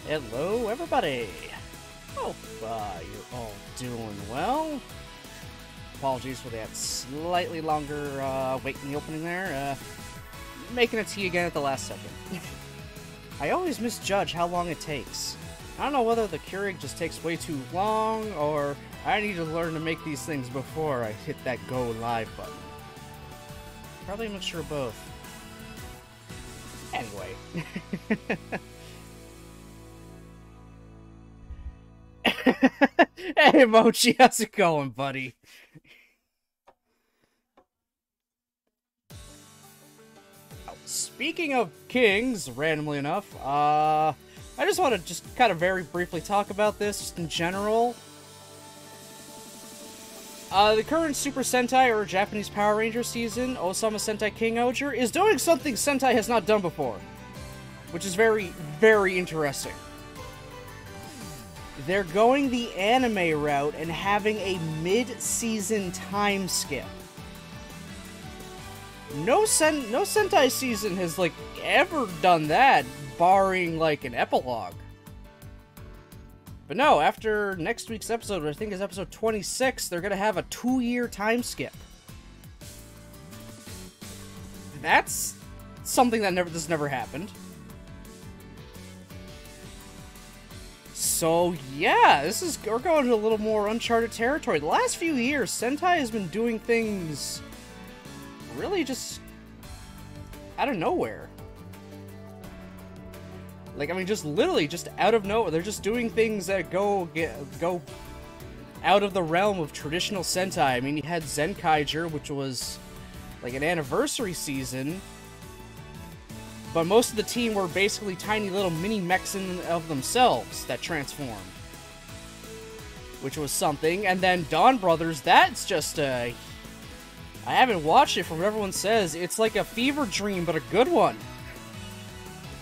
Hello, everybody! Hope you're all doing well. Apologies for that slightly longer wait in the opening there. Making a tea again at the last second. I always misjudge how long it takes. I don't know whether the Keurig just takes way too long, or I need to learn to make these things before I hit that go live button. Probably a mixture of both. Anyway. Hey, Mochi, how's it going, buddy? Oh, speaking of kings, randomly enough, I just want to just kind of very briefly talk about this, just in general. The current Super Sentai, or Japanese Power Ranger season, Osama Sentai King Oger, is doing something Sentai has not done before. Which is very, very interesting. They're going the anime route and having a mid-season time skip. No Sentai season has, like, ever done that, barring, like, an epilogue. But no, after next week's episode, which I think is episode 26, they're gonna have a 2-year time skip. That's something that this never happened. So yeah, we're going to a little more uncharted territory. The last few years, Sentai has been doing things really just out of nowhere. Like, I mean, just literally just out of nowhere. They're just doing things that go out of the realm of traditional Sentai. I mean, you had Zenkaiger, which was like an anniversary season. But most of the team were basically tiny little mini-mechs of themselves that transformed. Which was something. And then Dawn Brothers, that's just a... I haven't watched it from what everyone says. It's like a fever dream, but a good one.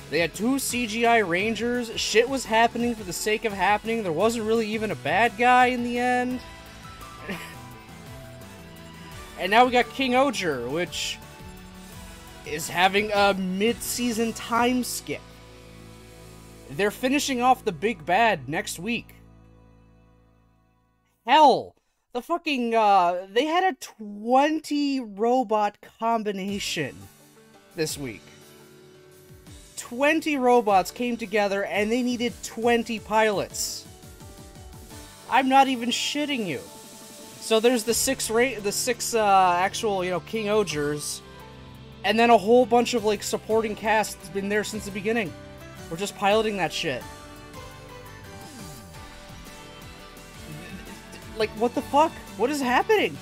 They had 2 CGI Rangers. Shit was happening for the sake of happening. There wasn't really even a bad guy in the end. And now we got King Oger, which... is having a mid-season time skip. They're finishing off the big bad next week. Hell, the fucking, they had a 20 robot combination this week. 20 robots came together and they needed 20 pilots. I'm not even shitting you. So there's the six actual, you know, King Ogers. And then a whole bunch of, like, supporting cast has been there since the beginning. We're just piloting that shit. Like, what the fuck? What is happening?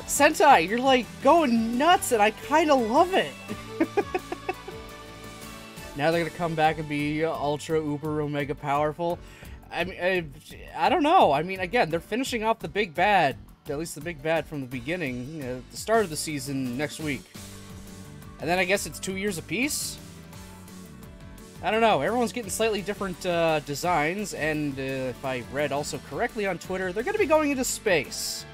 Sentai, you're, like, going nuts, and I kinda love it. Now they're gonna come back and be ultra, uber, omega powerful. I mean, I don't know. I mean, again, they're finishing off the big bad. At least the big bad from the beginning. At the start of the season next week. And then I guess it's 2 years apiece? I don't know. Everyone's getting slightly different designs, and if I read also correctly on Twitter, they're going to be going into space.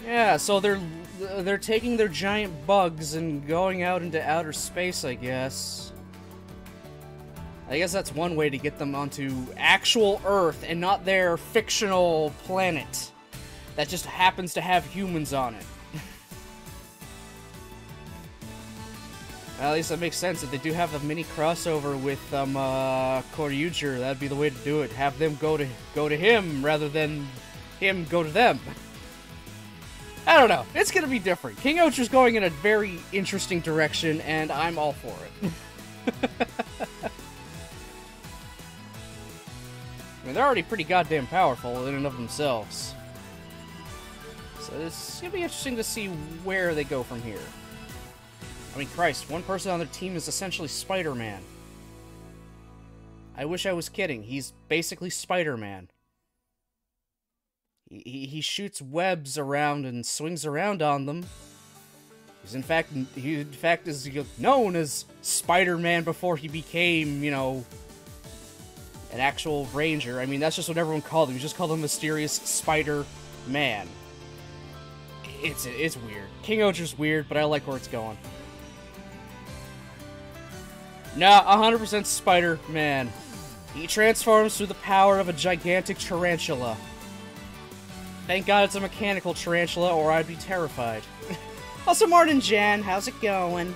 Yeah, so they're taking their giant bugs and going out into outer space, I guess. I guess that's one way to get them onto actual Earth and not their fictional planet that just happens to have humans on it. At least that makes sense. If they do have a mini crossover with Koryuger, that'd be the way to do it. Have them go to him rather than him go to them. I don't know. It's gonna be different. King Oger's going in a very interesting direction, and I'm all for it. I mean, they're already pretty goddamn powerful in and of themselves. So it's gonna be interesting to see where they go from here. I mean, Christ, one person on their team is essentially Spider-Man. I wish I was kidding. He's basically Spider-Man. He shoots webs around and swings around on them. He in fact is known as Spider-Man before he became, you know, an actual Ranger. I mean, that's just what everyone called him. You just called him Mysterious Spider-Man. It's weird. King Oger's weird, but I like where it's going. No, 100% Spider-Man. He transforms through the power of a gigantic tarantula. Thank God it's a mechanical tarantula, or I'd be terrified. Also, Martin Jan, how's it going?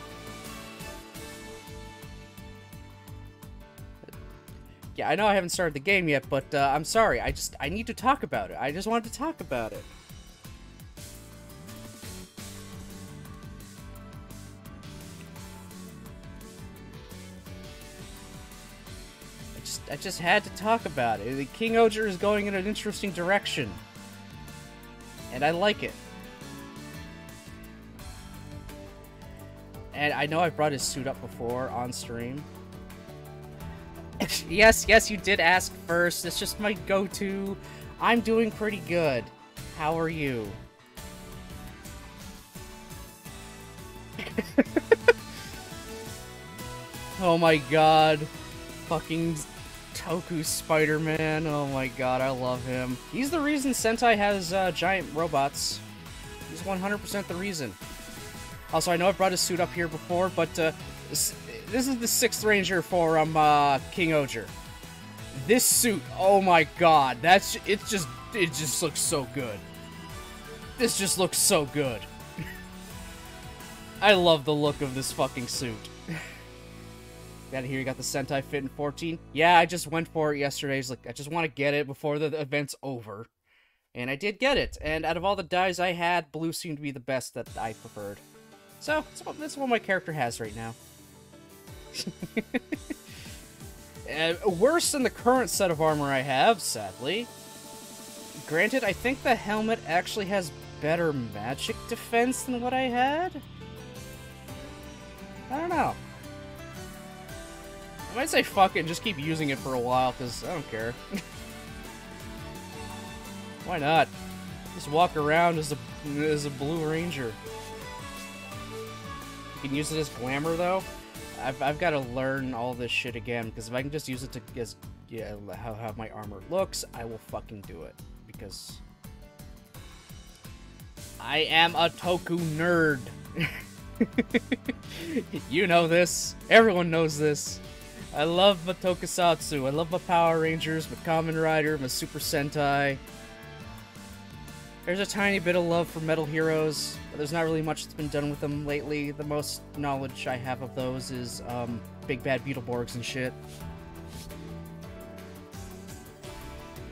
Yeah, I know I haven't started the game yet, but I'm sorry. I need to talk about it. I just wanted to talk about it. I just had to talk about it. The King Oger is going in an interesting direction. And I like it. And I know I brought his suit up before on stream. Yes, you did ask first. It's just my go-to. I'm doing pretty good. How are you? Oh my god. Fucking Toku Spider-Man. Oh my god, I love him. He's the reason Sentai has giant robots. He's 100% the reason. Also, I know I've brought his suit up here before, but this is the 6th Ranger for King Oger. This suit, oh my god, it just looks so good. This just looks so good. I love the look of this fucking suit. Got it here, you got the Sentai Fit in 14. Yeah, I just went for it yesterday. I just want to get it before the event's over. And I did get it. And out of all the dyes I had, blue seemed to be the best that I preferred. So, that's what my character has right now. Worse than the current set of armor I have, sadly. Granted, I think the helmet actually has better magic defense than what I had. I don't know. I might say fuck it and just keep using it for a while, because I don't care. Why not? Just walk around as a Blue Ranger. You can use it as glamour, though. I've got to learn all this shit again, because if I can just use it to how my armor looks, I will fucking do it. Because I am a Toku nerd. You know this. Everyone knows this. I love my Tokusatsu. I love my Power Rangers, my Kamen Rider, my Super Sentai. There's a tiny bit of love for Metal Heroes, but there's not really much that's been done with them lately. The most knowledge I have of those is Big Bad Beetleborgs and shit.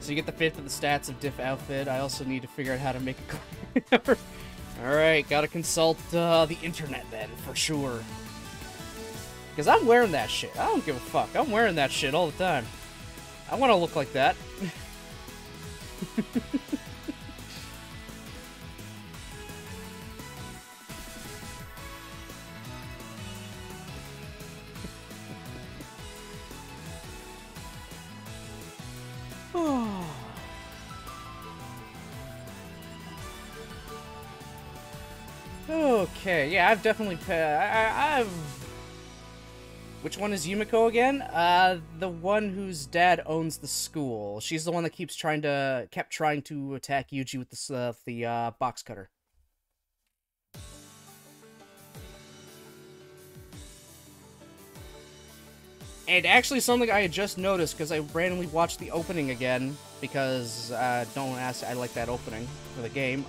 So you get the fit for the stats of Diff outfit. I also need to figure out how to make a glamour. Alright, gotta consult the internet then, for sure. Because I'm wearing that shit. I don't give a fuck. I'm wearing that shit all the time. I want to look like that. Okay, yeah, I've definitely... I've... Which one is Yumiko again? The one whose dad owns the school. She's the one that kept trying to attack Yuji with the box cutter. And actually something I had just noticed, because I randomly watched the opening again, because, don't ask, I like that opening for the game.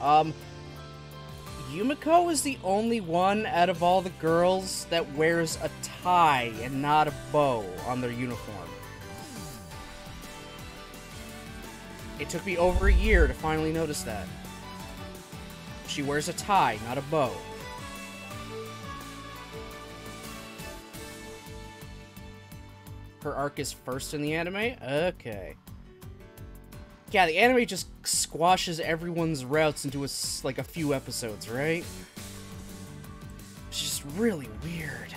Yumiko is the only one out of all the girls that wears a tie and not a bow on their uniform. It took me over a year to finally notice that. She wears a tie, not a bow. Her arc is first in the anime? Okay. Yeah, the anime just squashes everyone's routes into like a few episodes, right? It's just really weird.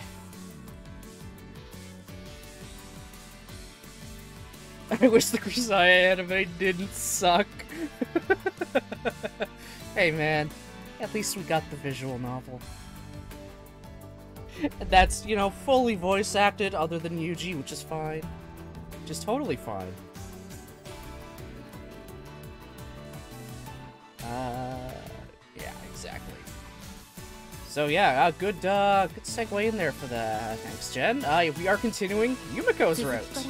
I wish the Grisaia anime didn't suck. Hey man, at least we got the visual novel. That's, you know, fully voice acted other than Yuji, which is fine. Just totally fine. Yeah, exactly. So yeah, good segue in there for the thanks, Jen. We are continuing Yumiko's route.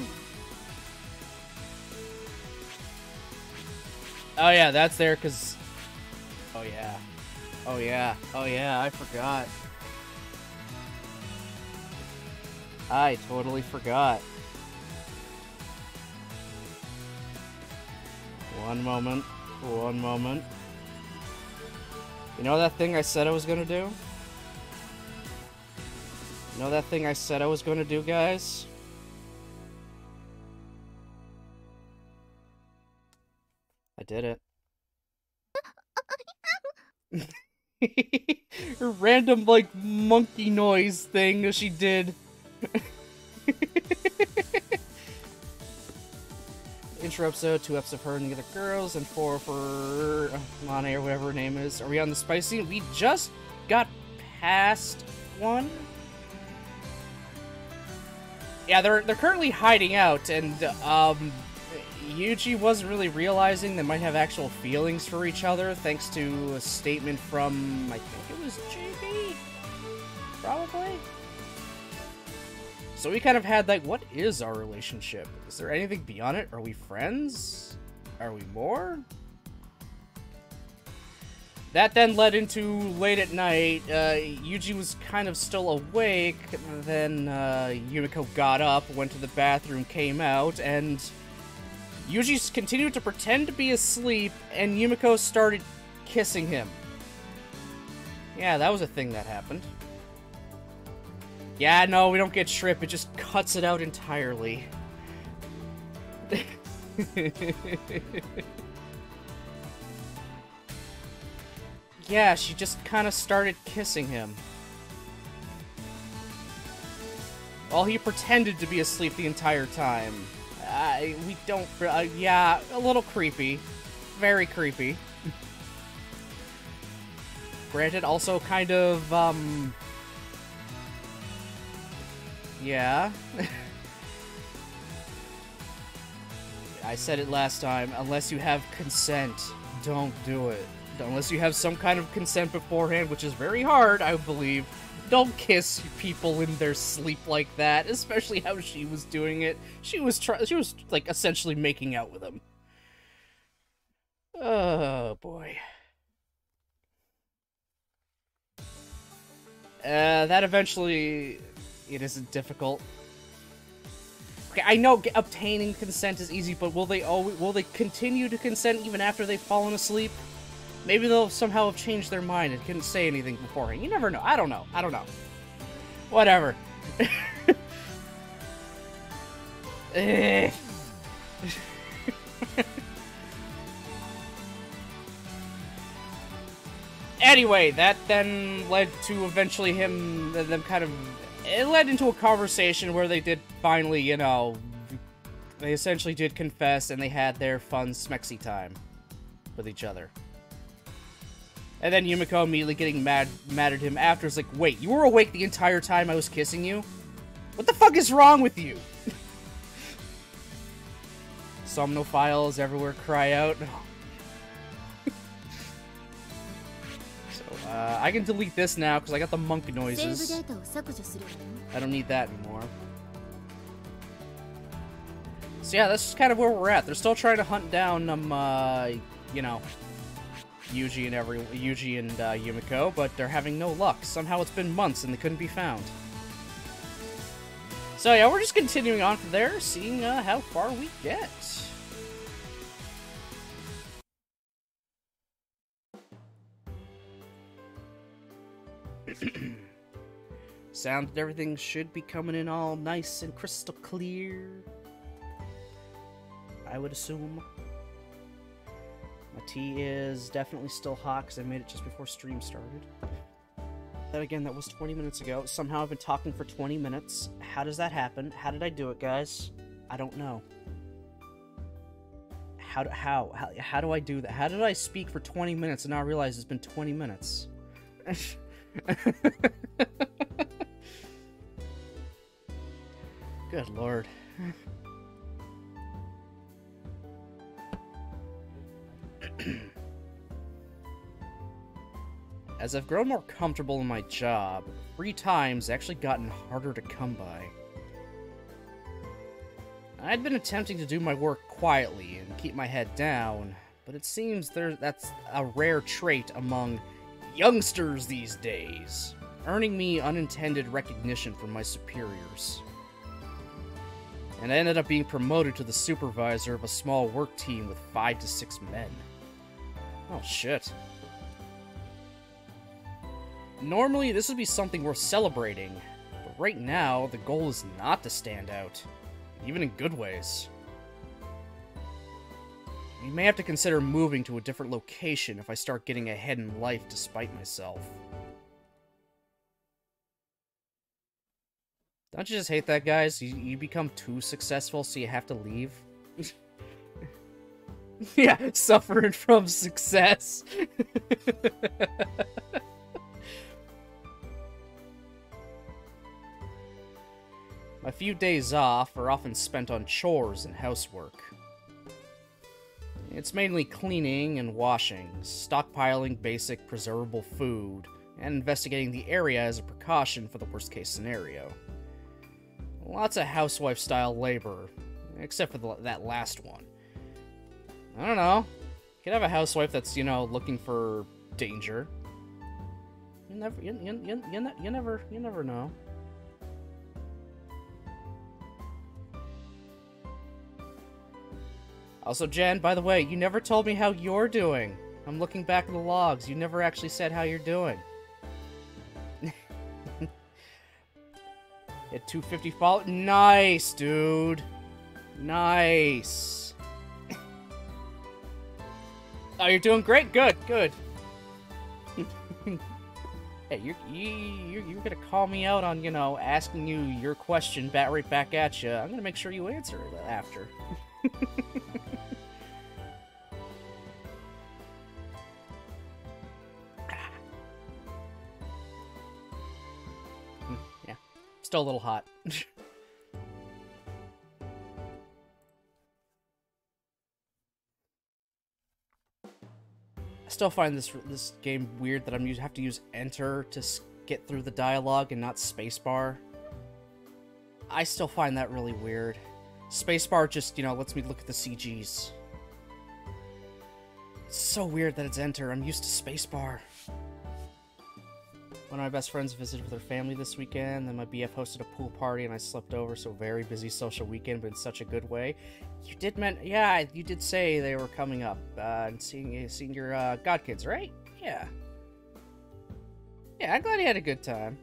Oh yeah, that's there because. Oh yeah, oh yeah, oh yeah. I forgot. I totally forgot. One moment. One moment. You know that thing I said I was gonna do? You know that thing I said I was gonna do, guys? I did it. Her random, like, monkey noise thing she did. Intro episode, 2 episodes of her and the other girls, and 4 for Monay or whatever her name is. Are we on the spice scene? We just got past 1. Yeah, they're currently hiding out, and Yuji wasn't really realizing they might have actual feelings for each other, thanks to a statement from, I think it was JB? Probably? So we kind of had, like, what is our relationship? Is there anything beyond it? Are we friends? Are we more? That then led into late at night. Yuji was kind of still awake. Then Yumiko got up, went to the bathroom, came out, and Yuji continued to pretend to be asleep, and Yumiko started kissing him. Yeah, that was a thing that happened. Yeah, no, we don't get shrimp. It just cuts it out entirely. Yeah, she just kind of started kissing him. While he pretended to be asleep the entire time. We don't... yeah, a little creepy. Very creepy. Granted, also kind of, yeah. I said it last time, unless you have consent, don't do it. Unless you have some kind of consent beforehand, which is very hard, I believe. Don't kiss people in their sleep like that, especially how she was doing it. She was like essentially making out with him. Oh boy. That eventually it isn't difficult. Okay, I know obtaining consent is easy, but will they continue to consent even after they've fallen asleep? Maybe they'll somehow have changed their mind and couldn't say anything beforehand. You never know. I don't know. I don't know. Whatever. Anyway, that then led to eventually them kind of... It led into a conversation where they did finally, you know... They essentially did confess and they had their fun smexy time with each other. And then Yumiko immediately getting mad at him after. It's like, wait, you were awake the entire time I was kissing you? What the fuck is wrong with you? Somnophiles everywhere cry out. So, I can delete this now because I got the monk noises. I don't need that anymore. So yeah, that's just kind of where we're at. They're still trying to hunt down, you know... Yuji and Yumiko, but they're having no luck. Somehow it's been months and they couldn't be found. So yeah, we're just continuing on from there, seeing how far we get. Sound that everything should be coming in all nice and crystal clear, I would assume. My tea is definitely still hot because I made it just before stream started. Then again, that was 20 minutes ago. Somehow I've been talking for 20 minutes. How does that happen? How did I do it, guys? I don't know. How do I do that? How did I speak for 20 minutes and now realize it's been 20 minutes? Good lord. As I've grown more comfortable in my job, free time's actually gotten harder to come by. I'd been attempting to do my work quietly and keep my head down, but it seems that's a rare trait among youngsters these days, earning me unintended recognition from my superiors. And I ended up being promoted to the supervisor of a small work team with 5 to 6 men. Oh shit. Normally, this would be something worth celebrating, but right now, the goal is not to stand out, even in good ways. You may have to consider moving to a different location if I start getting ahead in life despite myself. Don't you just hate that, guys? You become too successful, so you have to leave? Yeah, suffering from success. My few days off are often spent on chores and housework. It's mainly cleaning and washing, stockpiling basic preservable food, and investigating the area as a precaution for the worst-case scenario. Lots of housewife-style labor, except for that last one. I don't know. You could have a housewife that's, you know, looking for danger. You never know. Also, Jen, by the way, you never told me how you're doing. I'm looking back at the logs. You never actually said how you're doing. At 250 follow. Nice, dude. Nice. Oh, you're doing great. Good, good. Hey, you're gonna call me out on, you know, asking you your question right back at you. I'm gonna make sure you answer it after. Yeah, still a little hot. I still find this game weird that have to use Enter to get through the dialogue and not Spacebar. I still find that really weird. Spacebar just, you know, lets me look at the CGs. It's so weird that it's Enter. I'm used to Spacebar. One of my best friends visited with her family this weekend, then my BF hosted a pool party and I slept over, so very busy social weekend, but in such a good way. You did yeah, you did say they were coming up, and seeing your, godkids, right? Yeah. Yeah, I'm glad you had a good time.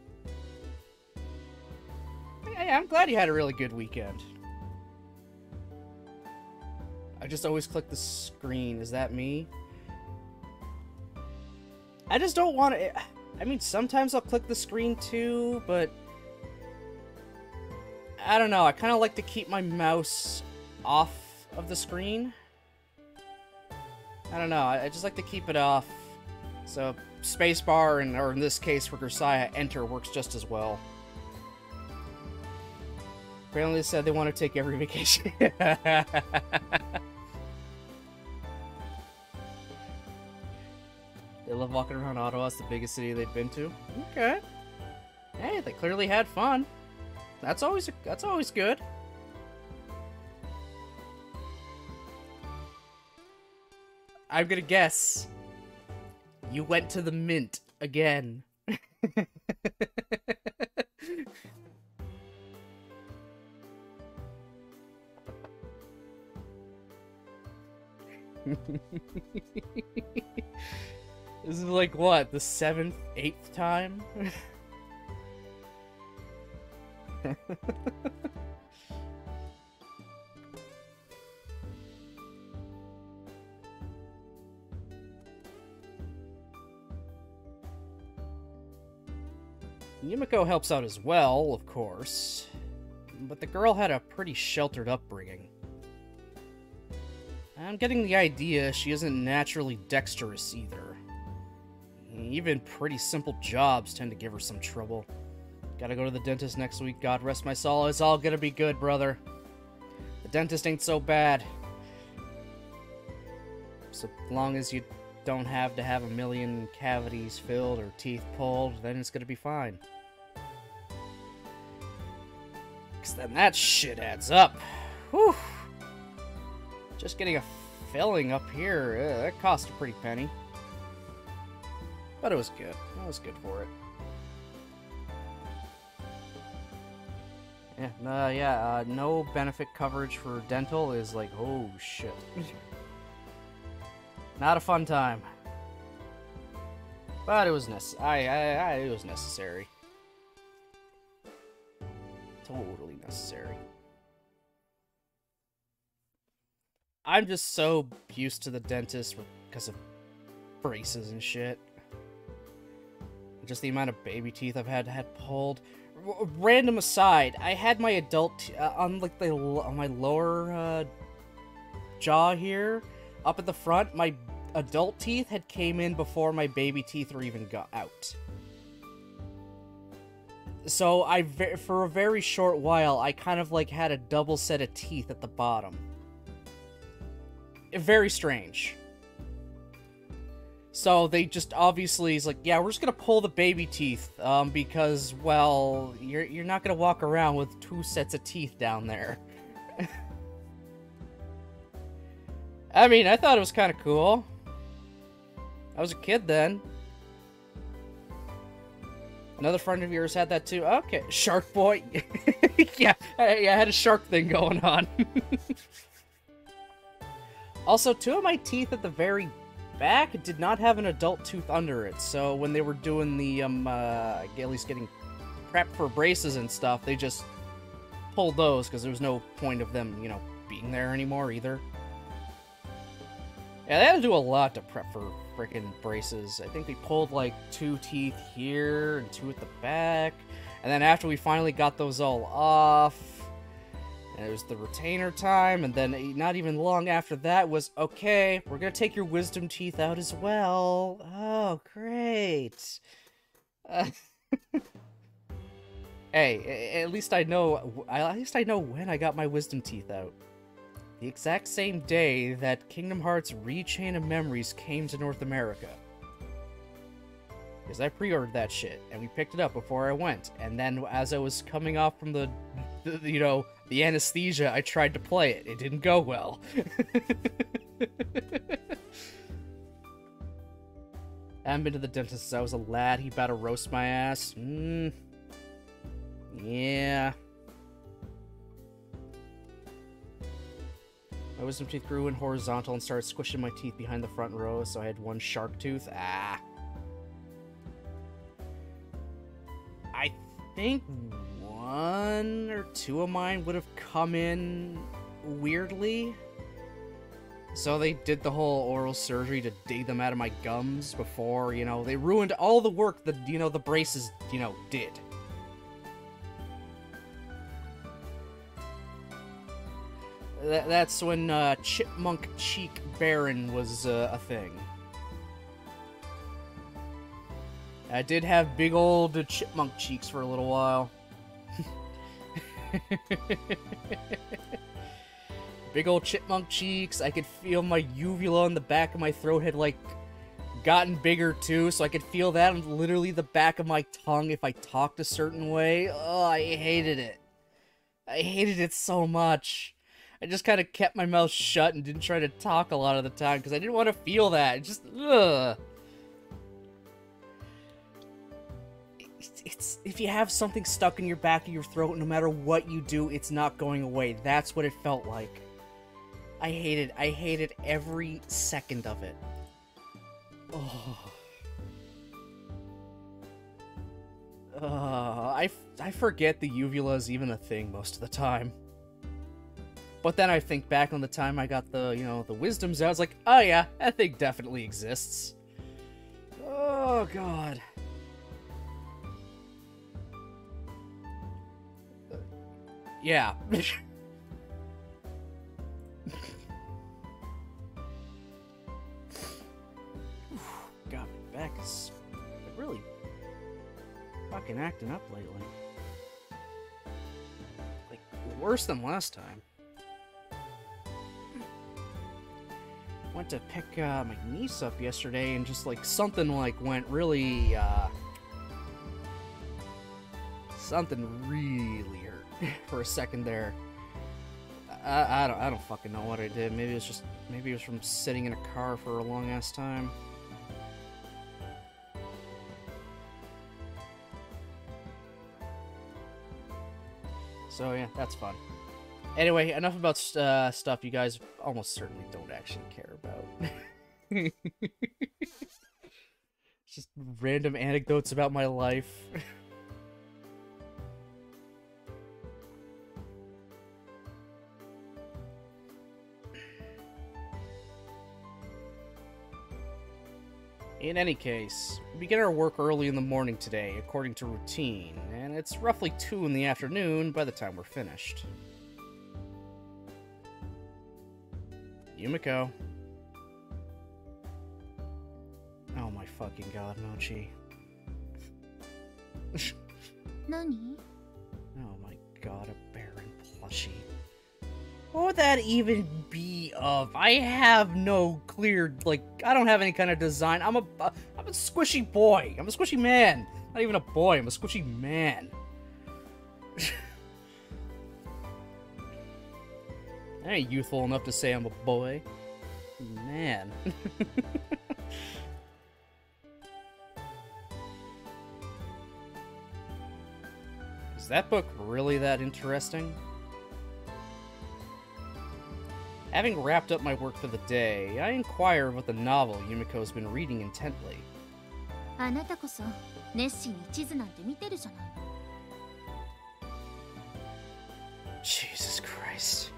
Yeah, I'm glad you had a really good weekend. I just always click the screen. Is that me? I just don't want to... I mean, sometimes I'll click the screen too, but... I don't know. I kind of like to keep my mouse off of the screen. I don't know. I just like to keep it off. So, spacebar, or in this case for Grisaia, Enter works just as well. Apparently they said they want to take every vacation. They love walking around Ottawa. It's the biggest city they've been to. Okay. Hey, they clearly had fun. That's always good. I'm gonna guess you went to the Mint again. This is like, what, the 7th, 8th time? Yumiko helps out as well, of course, but the girl had a pretty sheltered upbringing. I'm getting the idea she isn't naturally dexterous either. Even pretty simple jobs tend to give her some trouble. Gotta go to the dentist next week, God rest my soul. It's all gonna be good, brother. The dentist ain't so bad. So long as you don't have to have a million cavities filled or teeth pulled, then it's gonna be fine. Because then that shit adds up. Whew. Just getting a filling up here, that cost a pretty penny. But it was good. It was good for it. Yeah, no benefit coverage for dental is like, oh shit. Not a fun time. But it was it was necessary. Totally necessary. I'm just so used to the dentist because of braces and shit. Just the amount of baby teeth I've had pulled. Random aside, I had my adult on like on my lower jaw here, up at the front. My adult teeth had came in before my baby teeth were even got out. So for a very short while, I kind of like had a double set of teeth at the bottom. Very strange. So they just obviously is like, yeah, we're just gonna pull the baby teeth, because, well, you're not gonna walk around with 2 sets of teeth down there. I mean, I thought it was kind of cool. I was a kid then. Another friend of yours had that too. Okay, Shark Boy. Yeah, I had a shark thing going on. Also, 2 of my teeth at the very back did not have an adult tooth under it, so when they were doing the, at least getting prepped for braces and stuff, they just pulled those, because there was no point of them, you know, being there anymore, either. Yeah, they had to do a lot to prep for frickin' braces. I think we pulled, like, 2 teeth here, and 2 at the back, and then after we finally got those all off, and it was the retainer time, and then not even long after that was, okay, we're gonna take your wisdom teeth out as well. Oh, great. Hey, at least I know when I got my wisdom teeth out. The exact same day that Kingdom Hearts Rechain of Memories came to North America. Because I pre-ordered that shit, and we picked it up before I went, and then as I was coming off from the anesthesia, I tried to play it. It didn't go well. I haven't been to the dentist since I was a lad. He about to roast my ass. Yeah. My wisdom teeth grew in horizontal and started squishing my teeth behind the front row, so I had 1 shark tooth. Ah. I think 1 or 2 of mine would have come in weirdly. So they did the whole oral surgery to dig them out of my gums before, you know, they ruined all the work that, you know, the braces, you know, did. That's when Chipmunk Cheek Baron was a thing. I did have big old chipmunk cheeks for a little while. Big old chipmunk cheeks. I could feel my uvula on the back of my throat had, like, gotten bigger, too, so I could feel that on literally the back of my tongue if I talked a certain way. Oh, I hated it. I hated it so much. I just kind of kept my mouth shut and didn't try to talk a lot of the time, because I didn't want to feel that. Just, ugh. It's, if you have something stuck in your back of your throat, no matter what you do, it's not going away. That's what it felt like. I hated every second of it. Oh. I forget the uvula is even a thing most of the time. But then I think back on the time I got the, you know, the wisdoms out, I was like, oh yeah, that thing definitely exists. Oh, God. Yeah. God, my back is really fucking acting up lately. Like, worse than last time. went to pick my niece up yesterday, and just like something like went really something really hurt for a second there. I don't fucking know what I did. Maybe it was from sitting in a car for a long ass time. So yeah, that's fun. Anyway, enough about stuff you guys almost certainly don't actually care about. Just random anecdotes about my life. In any case, we begin our work early in the morning today, according to routine, and it's roughly 2 in the afternoon by the time we're finished. Yumiko. Oh my fucking god, Mochi. Nani? Oh my god, a Baron plushie. What would that even be of? I have no clear, like, I don't have any kind of design. I'm a squishy boy. I'm a squishy man. Not even a boy, I'm a squishy man. I ain't youthful enough to say I'm a boy. Man. Is that book really that interesting? Having wrapped up my work for the day, I inquire about the novel Yumiko's been reading intently. Jesus Christ.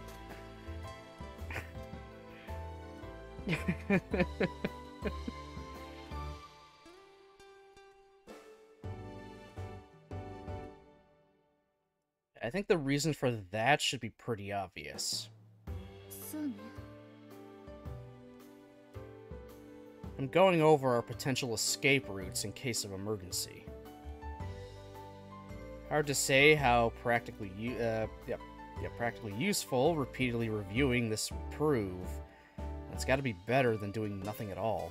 I think the reason for that should be pretty obvious. I'm going over our potential escape routes in case of emergency. Hard to say how practically useful repeatedly reviewing this will prove. It's got to be better than doing nothing at all.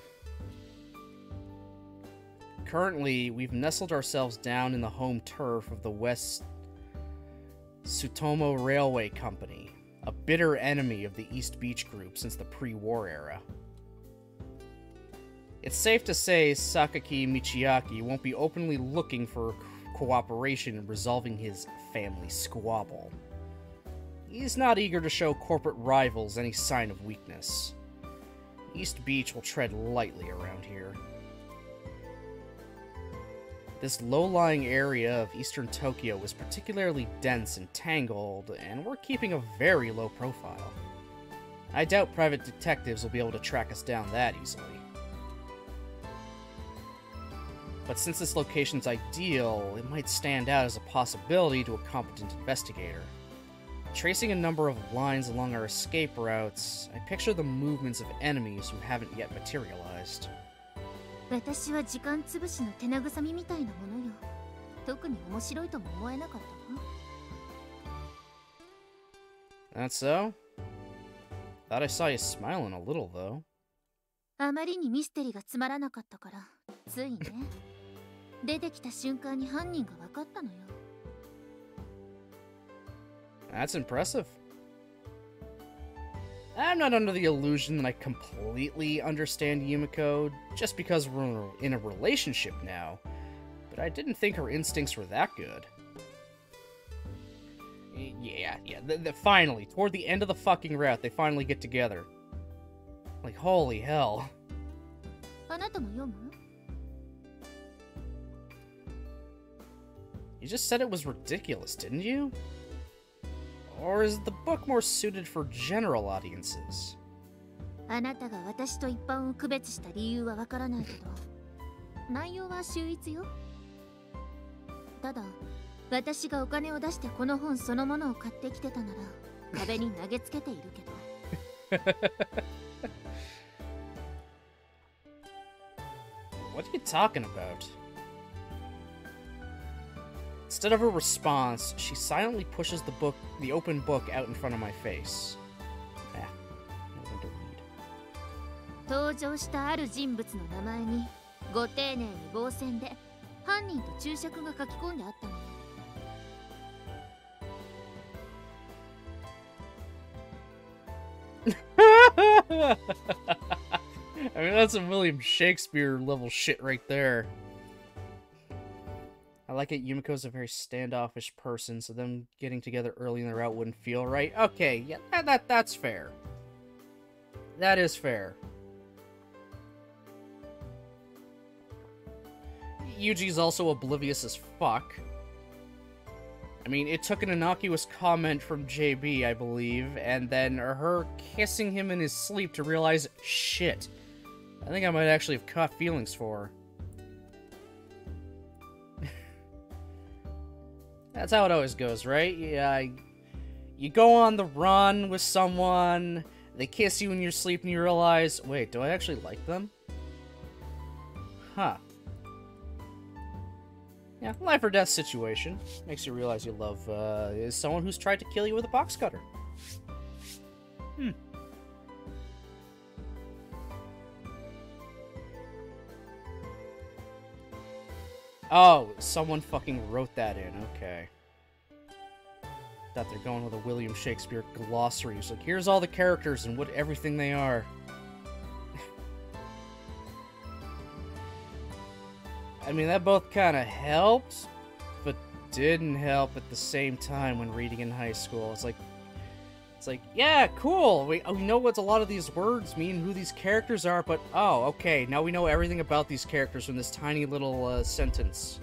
Currently, we've nestled ourselves down in the home turf of the West Tsutomu Railway Company, a bitter enemy of the East Beach Group since the pre-war era. It's safe to say Sakaki Michiaki won't be openly looking for cooperation in resolving his family squabble. He's not eager to show corporate rivals any sign of weakness. East Beach will tread lightly around here. This low-lying area of eastern Tokyo is particularly dense and tangled, and we're keeping a very low profile. I doubt private detectives will be able to track us down that easily. But since this location's ideal, it might stand out as a possibility to a competent investigator. Tracing a number of lines along our escape routes, I picture the movements of enemies who haven't yet materialized. That's so? Thought I saw you smiling a little, though. That's impressive. I'm not under the illusion that I completely understand Yumiko just because we're in a relationship now, but I didn't think her instincts were that good. Yeah, finally, toward the end of the fucking route, they finally get together. Like, holy hell. You just said it was ridiculous, didn't you? Or is the book more suited for general audiences? What are you talking about? Instead of a response, she silently pushes the open book out in front of my face. Nothing to read. 登場したある人物の名前にご丁寧に棒線で犯人と注釈が書き込んであったのよ。I mean, that's some William Shakespeare level shit right there. I like it. Yumiko's a very standoffish person, so them getting together early in the route wouldn't feel right. Okay, yeah, that's fair. That is fair. Yuji's also oblivious as fuck. I mean, it took an innocuous comment from JB, I believe, and then her kissing him in his sleep to realize, shit, I think I might actually have caught feelings for her. That's how it always goes, right? Yeah, you go on the run with someone, they kiss you in your sleep, and you realize, wait, do I actually like them? Huh. Yeah, life or death situation. Makes you realize you love is someone who's tried to kill you with a box cutter. Oh, someone fucking wrote that in. Okay. Thought they're going with a William Shakespeare glossary. It's like, here's all the characters and what everything they are. I mean, that both kind of helped, but didn't help at the same time when reading in high school. It's like, yeah, cool. We know what a lot of these words mean, who these characters are, but oh, okay, now we know everything about these characters from this tiny little sentence.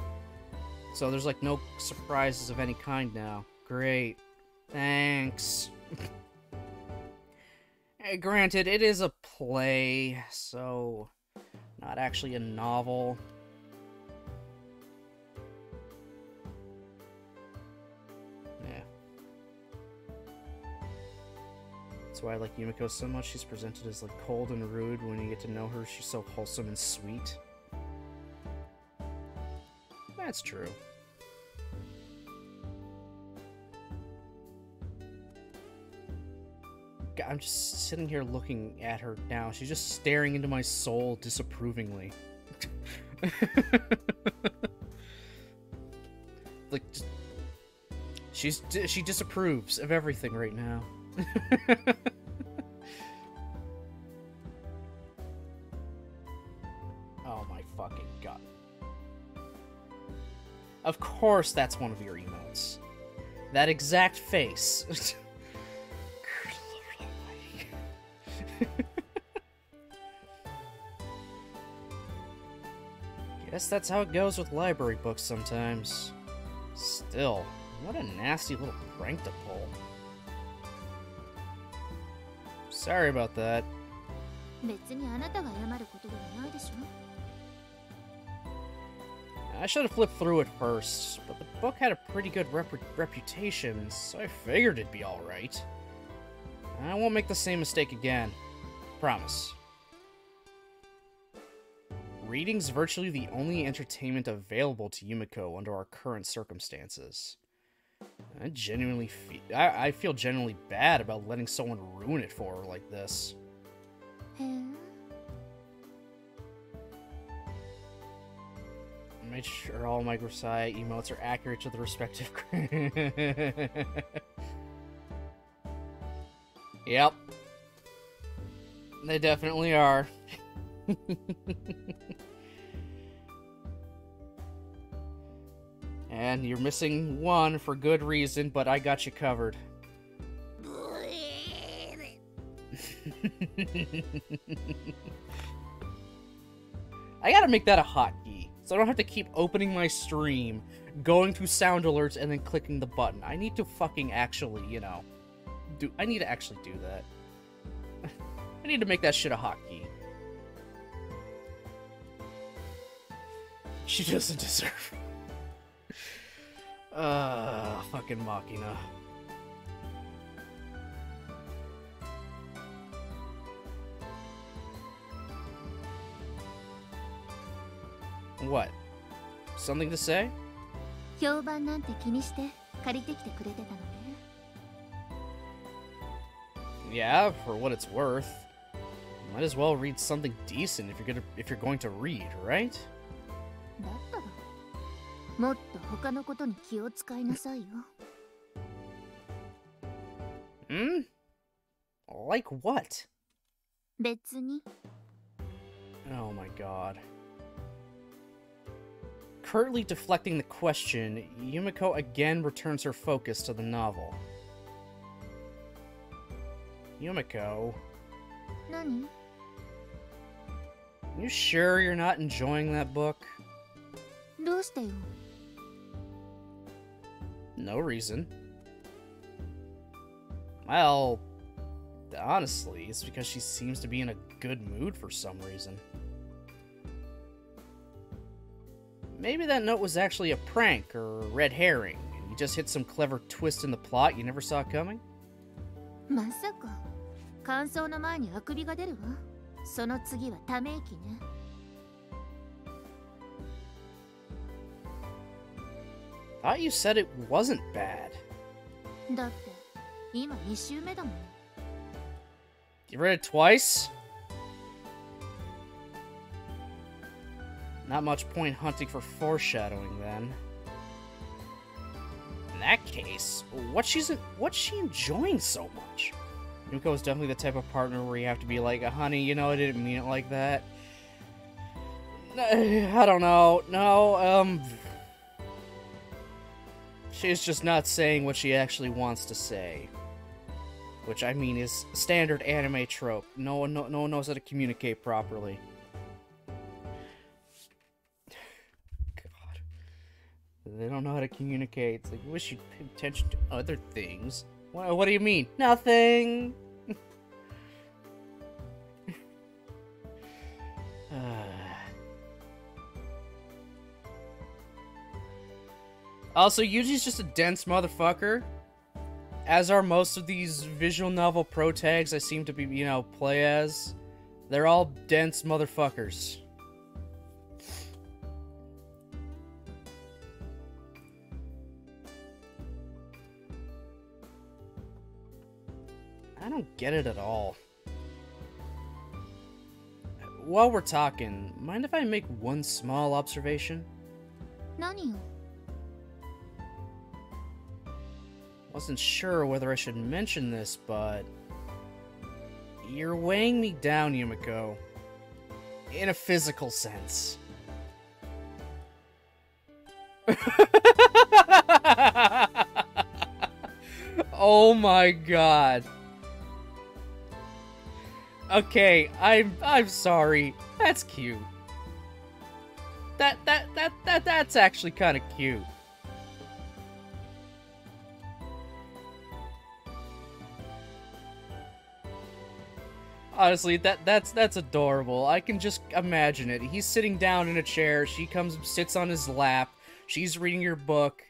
So there's like no surprises of any kind now. Great. Thanks. Granted, it is a play, so not actually a novel. That's why I like Yumiko so much. She's presented as like cold and rude. When you get to know her, she's so wholesome and sweet. That's true. God, I'm just sitting here looking at her now. She's just staring into my soul disapprovingly. Like, she disapproves of everything right now. Oh my fucking god. Of course that's one of your emotes. That exact face. Guess that's how it goes with library books sometimes. Still, what a nasty little prank to pull. Sorry about that. I should have flipped through it first, but the book had a pretty good reputation, so I figured it'd be alright. I won't make the same mistake again. Promise. Reading's virtually the only entertainment available to Yumiko under our current circumstances. I feel genuinely bad about letting someone ruin it for her like this. Make sure all my Grisaia emotes are accurate to the respective... Yep. They definitely are. And you're missing one for good reason, but I got you covered. I gotta make that a hotkey, so I don't have to keep opening my stream, going through sound alerts, and then clicking the button. I need to fucking actually, you know, I need to actually do that. I need to make that shit a hotkey. She doesn't deserve it. Fucking Machina. What? Something to say? Yeah, for what it's worth. Might as well read something decent if you're going to read, right? だったらもっと他のことに気を使いなさいよ。Hmm? Like what? 別に。Oh my god. Curtly deflecting the question, Yumiko again returns her focus to the novel. Yumiko? 何? You sure you're not enjoying that book? どうしてよ? No reason. Well, honestly, it's because she seems to be in a good mood for some reason. Maybe that note was actually a prank or a red herring, and you just hit some clever twist in the plot you never saw coming? まさか感想の前にあくびが出るわ。その次はため息ね。Thought you said it wasn't bad. だって今2週目だもん。You read it twice? Not much point hunting for foreshadowing, then. In that case, what's she enjoying so much? Yumiko is definitely the type of partner where you have to be like, honey, you know, I didn't mean it like that. I don't know. No, she's just not saying what she actually wants to say. Which, I mean, is standard anime trope. No one knows how to communicate properly. They don't know how to communicate. It's like, I wish you'd pay attention to other things. What do you mean? Nothing! Also, Yuji's just a dense motherfucker. As are most of these visual novel pro tags I seem to be, you know, play as. They're all dense motherfuckers. I don't get it at all. While we're talking, mind if I make one small observation? 何よ? Wasn't sure whether I should mention this, but you're weighing me down, Yumiko. In a physical sense. Oh my god. Okay, I'm sorry. That's cute. That's actually kind of cute. Honestly, that's adorable. I can just imagine it. He's sitting down in a chair, she comes and sits on his lap, she's reading your book.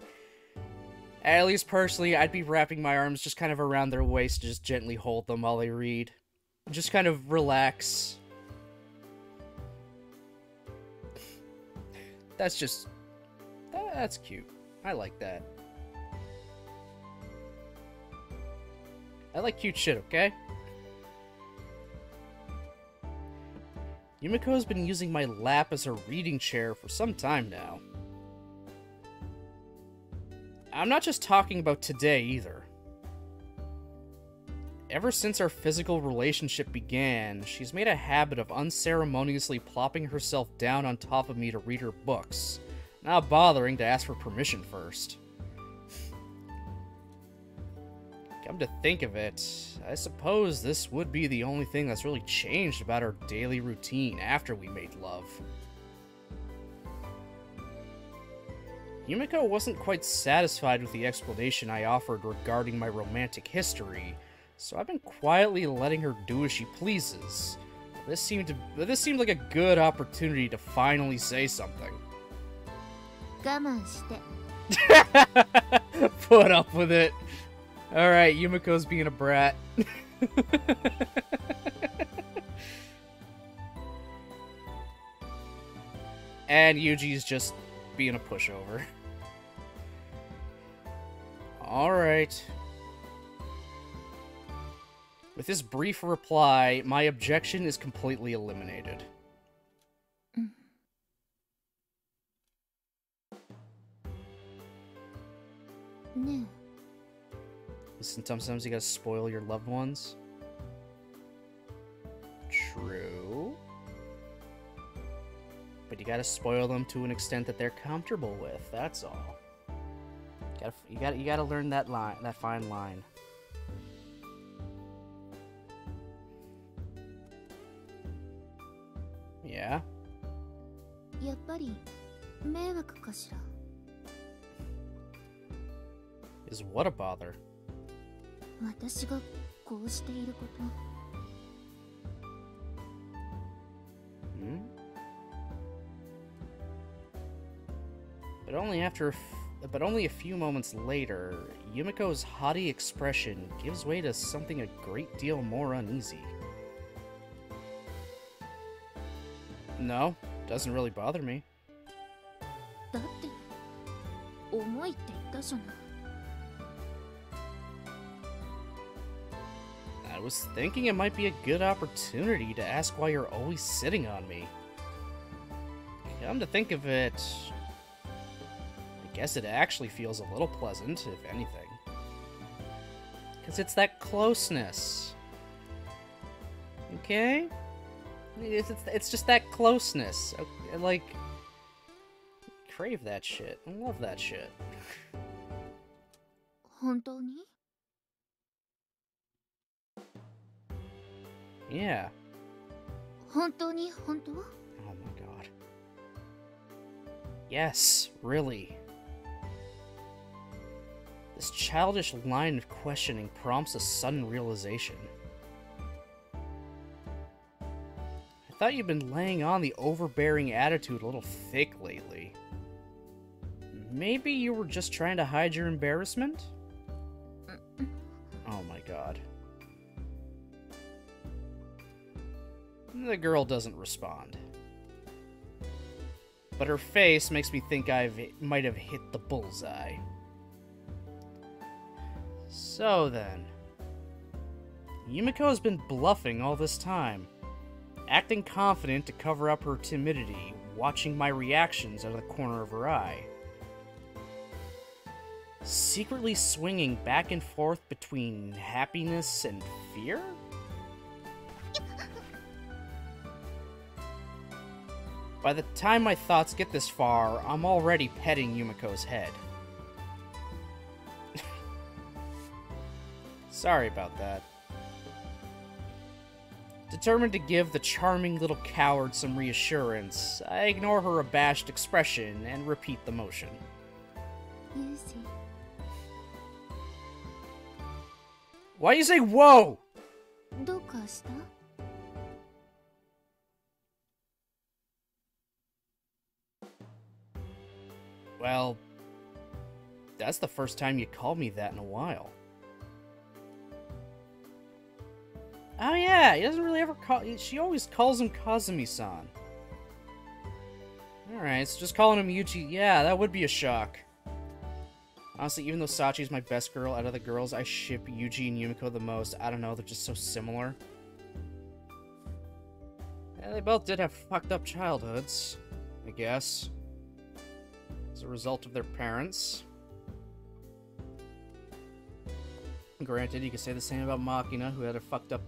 At least personally, I'd be wrapping my arms just kind of around their waist to just gently hold them while they read. Just kind of relax. That's cute. I like that. I like cute shit, okay? Yumiko's been using my lap as her reading chair for some time now. I'm not just talking about today, either. Ever since our physical relationship began, she's made a habit of unceremoniously plopping herself down on top of me to read her books, not bothering to ask for permission first. Come to think of it, I suppose this would be the only thing that's really changed about our daily routine after we made love. Yumiko wasn't quite satisfied with the explanation I offered regarding my romantic history, so I've been quietly letting her do as she pleases. This seemed like a good opportunity to finally say something. 我慢して. Put up with it. Alright, Yumiko's being a brat. And Yuji's just being a pushover. Alright. With this brief reply, my objection is completely eliminated. Listen, sometimes you gotta spoil your loved ones. True. But you gotta spoil them to an extent that they're comfortable with, that's all. You gotta learn that line, that fine line. Yeah? Is what a bother? But only a few moments later, Yumiko's haughty expression gives way to something a great deal more uneasy. No, doesn't really bother me. I was thinking it might be a good opportunity to ask why you're always sitting on me. Come to think of it, I guess it actually feels a little pleasant, if anything. Because it's that closeness. Okay? It's just that closeness. Like, crave that shit. I love that shit. Yeah. Oh my god. Yes, really. This childish line of questioning prompts a sudden realization. I thought you'd been laying on the overbearing attitude a little thick lately. Maybe you were just trying to hide your embarrassment? Oh my god. The girl doesn't respond. But her face makes me think I might have hit the bullseye. So then, Yumiko has been bluffing all this time, acting confident to cover up her timidity, watching my reactions out of the corner of her eye. Secretly swinging back and forth between happiness and fear? By the time my thoughts get this far, I'm already petting Yumiko's head. Sorry about that. Determined to give the charming little coward some reassurance, I ignore her abashed expression and repeat the motion. Why do you say whoa? Well, that's the first time you called me that in a while. Oh yeah, he doesn't really ever call... She always calls him Kazumi-san. Alright, so just calling him Yuji... Yeah, that would be a shock. Honestly, even though Sachi's my best girl out of the girls, I ship Yuji and Yumiko the most. I don't know, they're just so similar. Yeah, they both did have fucked up childhoods, I guess. As a result of their parents. Granted, you could say the same about Makina, who had a fucked up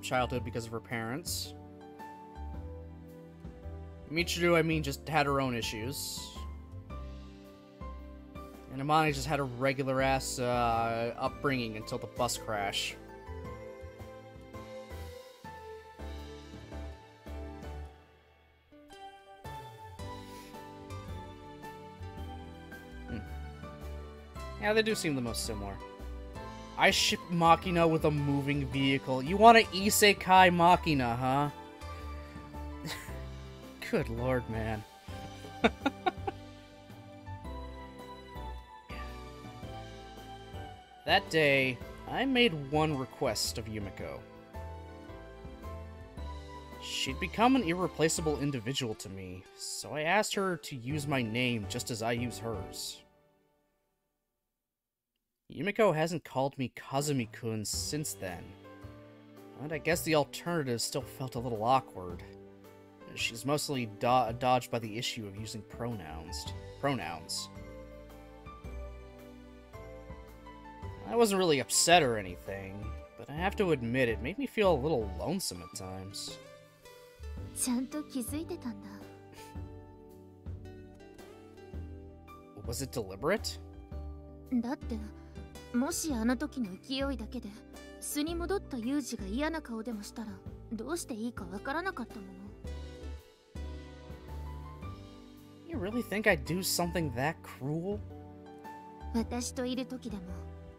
childhood because of her parents. Michiru, I mean, just had her own issues. And Amani just had a regular-ass upbringing until the bus crash. Yeah, they do seem the most similar. I ship Makina with a moving vehicle. You want an isekai Makina, huh? Good lord, man. That day, I made one request of Yumiko. She'd become an irreplaceable individual to me, so I asked her to use my name just as I use hers. Yumiko hasn't called me Kazumi-kun since then, But I guess the alternative still felt a little awkward. She's mostly dodged by the issue of using pronouns. I wasn't really upset or anything, but I have to admit it made me feel a little lonesome at times. ちゃんと気づいてたんだ。Was it deliberate? だってもしあの時の勢いだけで素に戻ったユージが嫌な顔でもしたらどうしていいかわからなかったもの。You really think I'd do something that cruel? 私といる時でも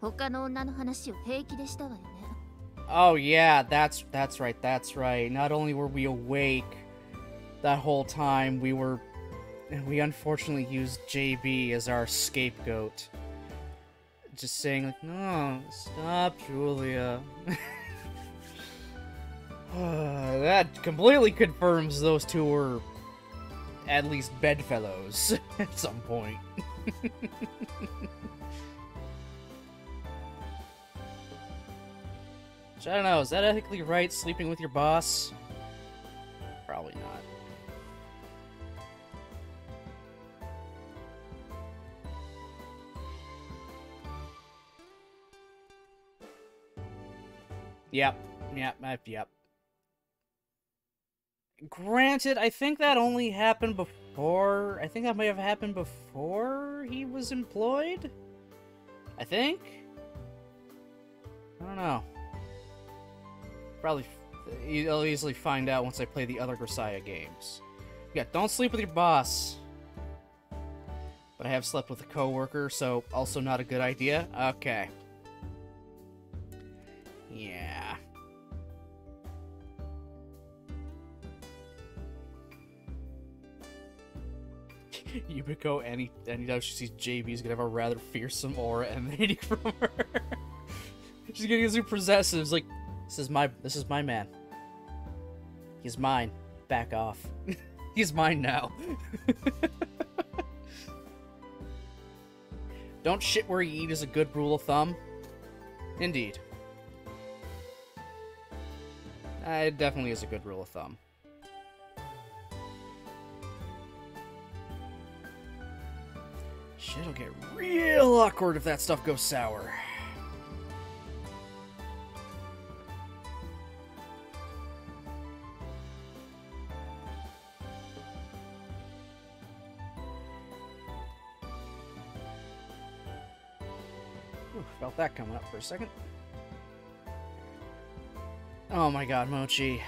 他の女の話を平気でしたわよね。Oh yeah, that's right. Not only were we awake that whole time, we unfortunately used JB as our scapegoat. Just saying like, no, stop, Julia. That completely confirms those two were at least bedfellows at some point. Which, I don't know, is that ethically right, sleeping with your boss? Probably not. Yep. Granted, I think that only happened before... I think that may have happened before he was employed? I think? I don't know. Probably... I'll easily find out once I play the other Grisaia games. Yeah, don't sleep with your boss. But I have slept with a coworker, so also not a good idea? Okay. Yeah. Yumiko, anytime she sees JB, is gonna have a rather fearsome aura emanating from her. She's getting super possessive. It's like, this is my man. He's mine. Back off. He's mine now. Don't shit where you eat is a good rule of thumb. Indeed. It definitely is a good rule of thumb. Shit'll get real awkward if that stuff goes sour. Ooh, felt that coming up for a second. Oh my god, Mochi.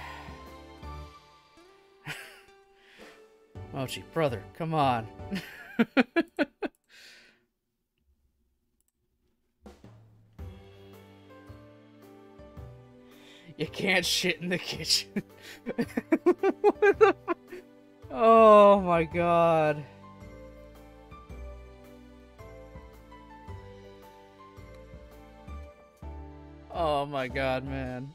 Mochi, brother, come on. You can't shit in the kitchen. What the fuck? Oh my god. Oh my god, man.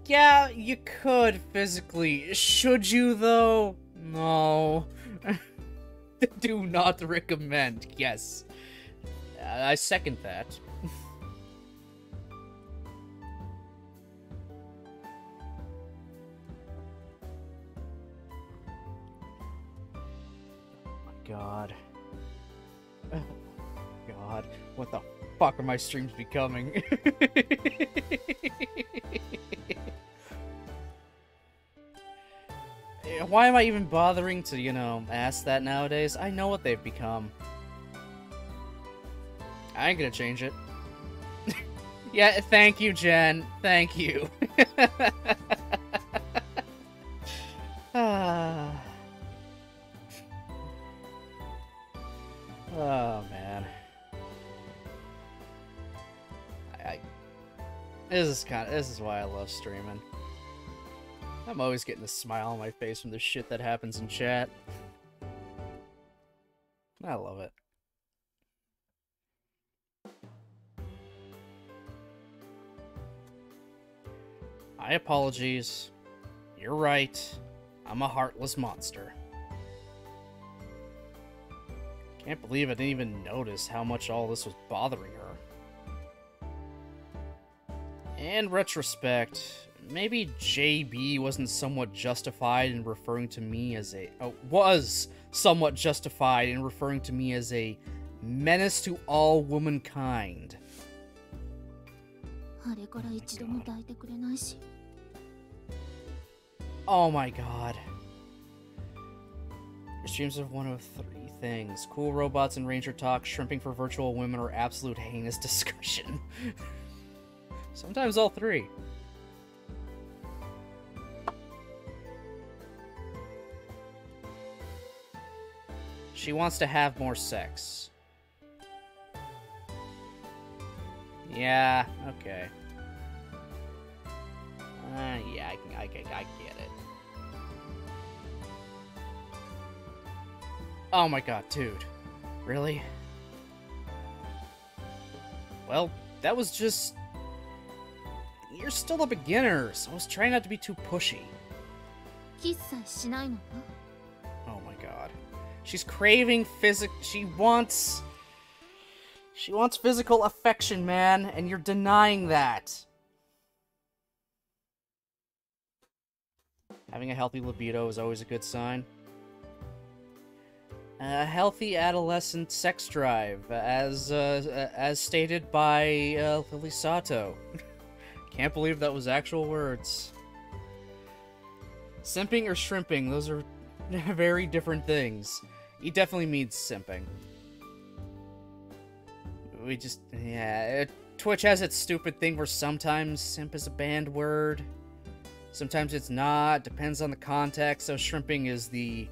Yeah, you could physically. Should you, though? No. Do not recommend. Yes. I second that. Oh my god. Oh god. What the fuck are my streams becoming? Why am I even bothering to, you know, ask that nowadays? I know what they've become. I ain't gonna change it. Yeah, thank you, Jen. Thank you. Oh, man. This is why I love streaming. I'm always getting a smile on my face from the shit that happens in chat. I love it. My apologies. You're right. I'm a heartless monster. Can't believe I didn't even notice how much all this was bothering her. In retrospect, maybe JB wasn't somewhat justified in referring to me as a... was somewhat justified in referring to me as a menace to all womankind. Oh my god. Your streams are one of 3 things. Cool robots and ranger talk, shrimping for virtual women, or absolute heinous discussion. Sometimes all 3. She wants to have more sex. Yeah, okay. Yeah, I get it. Oh my god, dude. Really? Well, that was just... You're still a beginner, so I was trying not to be too pushy. Oh my god. She's craving She wants physical affection, man, and you're denying that. Having a healthy libido is always a good sign. A healthy adolescent sex drive, as stated by Lily Sato. Can't believe that was actual words. Simping or shrimping, those are very different things. He definitely means simping. Yeah, Twitch has its stupid thing where sometimes simp is a banned word. Sometimes it's not, depends on the context, so shrimping is the...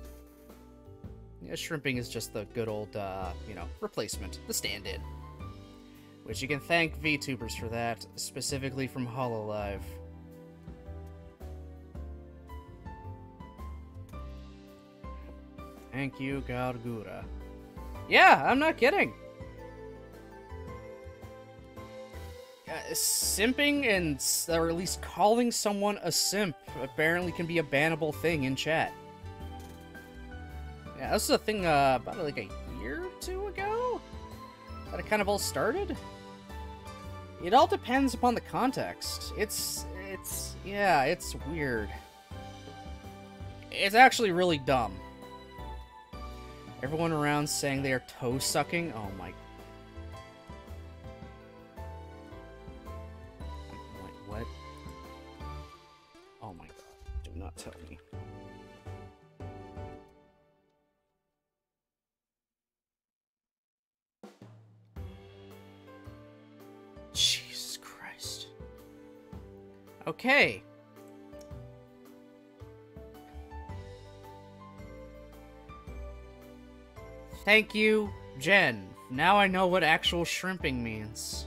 Yeah, shrimping is just the good old, you know, replacement, the stand-in. Which you can thank VTubers for that, specifically from Hololive. Thank you, Gargura. Yeah, I'm not kidding. Simping and, or at least calling someone a simp apparently can be a bannable thing in chat. Yeah, this is a thing about like a year or 2 ago that it kind of all started. It all depends upon the context. Yeah, it's weird. It's actually really dumb. Everyone around saying they are toe sucking. Oh my. Wait, what? Oh my god. Do not tell me. Jesus Christ. Okay. Thank you, Jen. Now I know what actual shrimping means.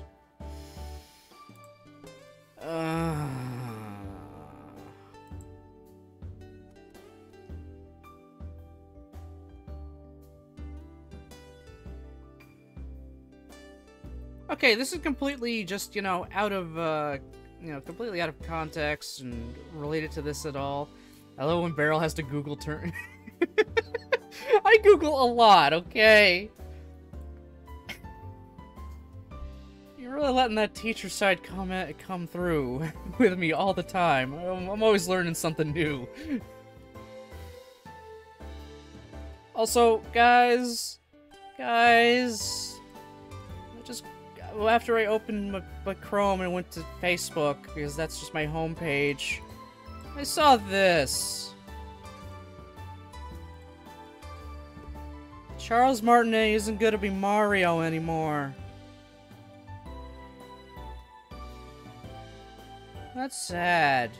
Okay, this is completely just, you know, out of, completely out of context and related to this at all. I love when Beryl has to Google turn. I Google a lot, okay? You're really letting that teacher side comment come through with me all the time. I'm always learning something new. Also, guys, just after I opened my Chrome and went to Facebook, because that's just my homepage, I saw this. Charles Martinet isn't gonna be Mario anymore. That's sad.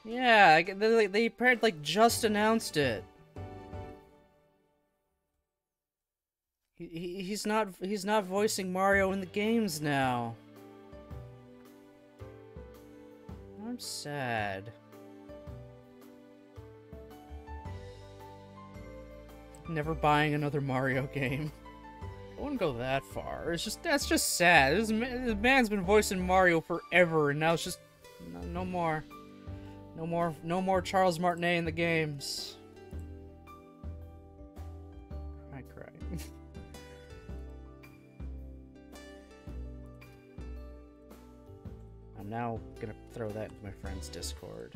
Yeah, they like just announced it. He's not voicing Mario in the games now. I'm sad. Never buying another Mario game. I wouldn't go that far. That's just sad. This man's been voicing Mario forever, and now it's just no more. No more Charles Martinet in the games. Cry. I'm now gonna throw that into my friend's Discord.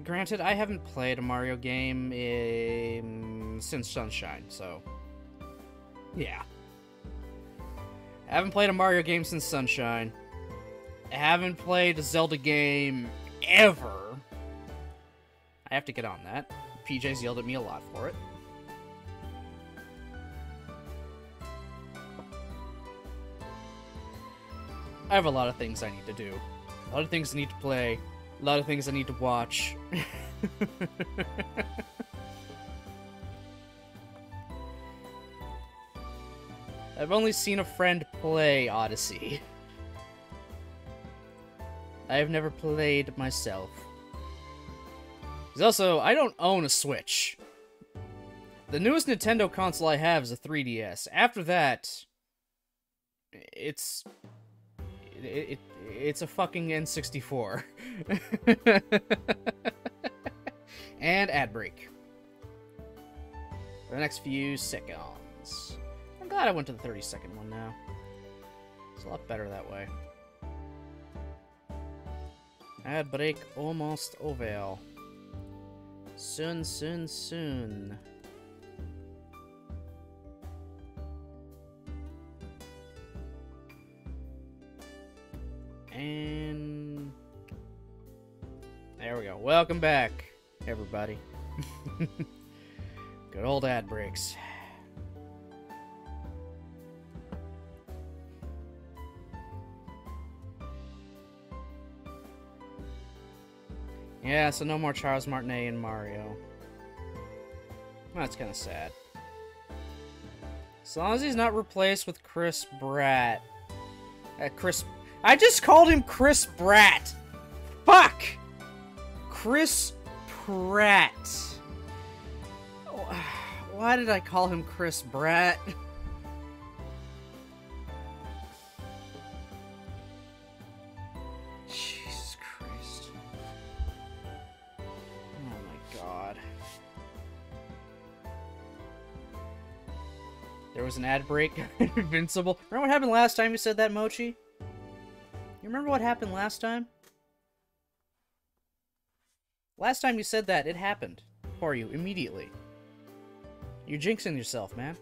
Granted, I haven't played a Mario game since Sunshine, so yeah. I haven't played a Mario game since Sunshine. I haven't played a Zelda game ever. I have to get on that. PJ's yelled at me a lot for it. I have a lot of things I need to do. A lot of things I need to play. A lot of things I need to watch. I've only seen a friend play Odyssey. I have never played myself. Because also, I don't own a Switch. The newest Nintendo console I have is a 3DS. After that, it's a fucking N64. And ad break. For the next few seconds. I'm glad I went to the 30-second one now. It's a lot better that way. Ad break almost over. Soon, soon, soon. And there we go. Welcome back, everybody. Good old ad breaks. Yeah, so no more Charles Martinet and Mario. That's kind of sad. As long as he's not replaced with Chris Pratt. I just called him Chris Pratt. Fuck! Chris Pratt. Why did I call him Chris Pratt? Jesus Christ. Oh my god. There was an ad break. Invincible. Remember what happened last time you said that, Mochi? You remember what happened last time? Last time you said that, it happened for you immediately. You're jinxing yourself, man.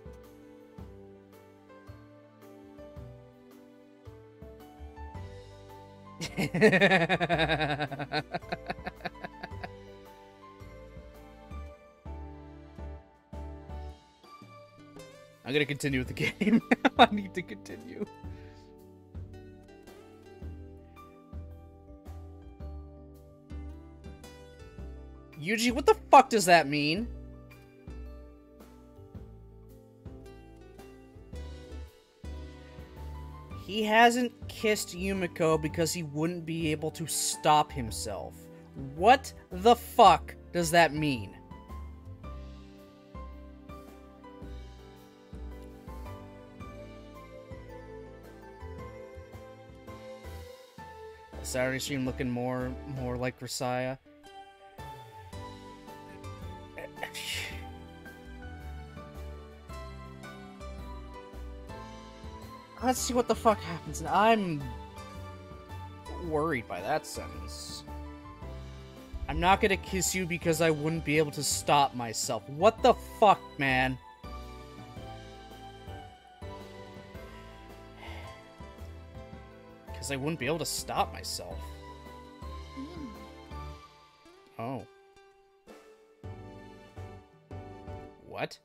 I'm gonna continue with the game. I need to continue. Yuji, what the fuck does that mean? He hasn't kissed Yumiko because he wouldn't be able to stop himself. What the fuck does that mean? Saturday stream looking more like Grisaia. Let's see what the fuck happens. I'm worried by that sentence. I'm not gonna kiss you because I wouldn't be able to stop myself. What the fuck, man? Because I wouldn't be able to stop myself. Oh. What?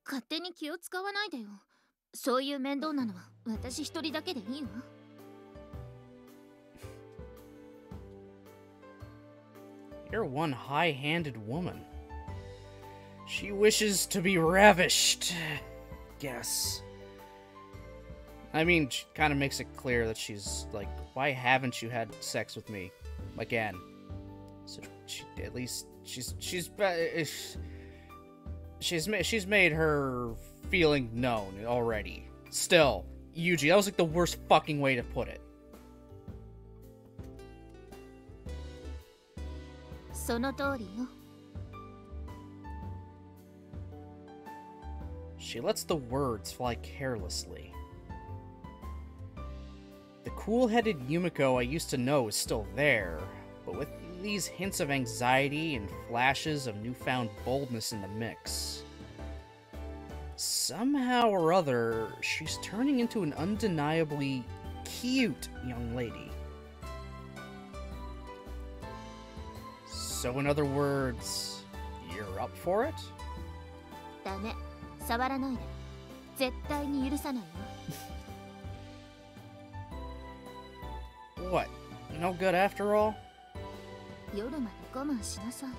勝手に気を使わないでよ。そういう面倒なのは私一人だけでいいわ。You're one high-handed woman. She wishes to be ravished. Guess. I mean, she kind of makes it clear that she's like, why haven't you had sex with me again? So she, at least she's made her feeling known already. Still, Yuji, that was like the worst fucking way to put it. その通りよ。 She lets the words fly carelessly. The cool-headed Yumiko I used to know is still there, but with these hints of anxiety and flashes of newfound boldness in the mix. Somehow or other, she's turning into an undeniably cute young lady. So in other words, you're up for it? ダメ、触らないで。絶対に許さないよ。 What? No good after all? 夜まで我慢しなさい。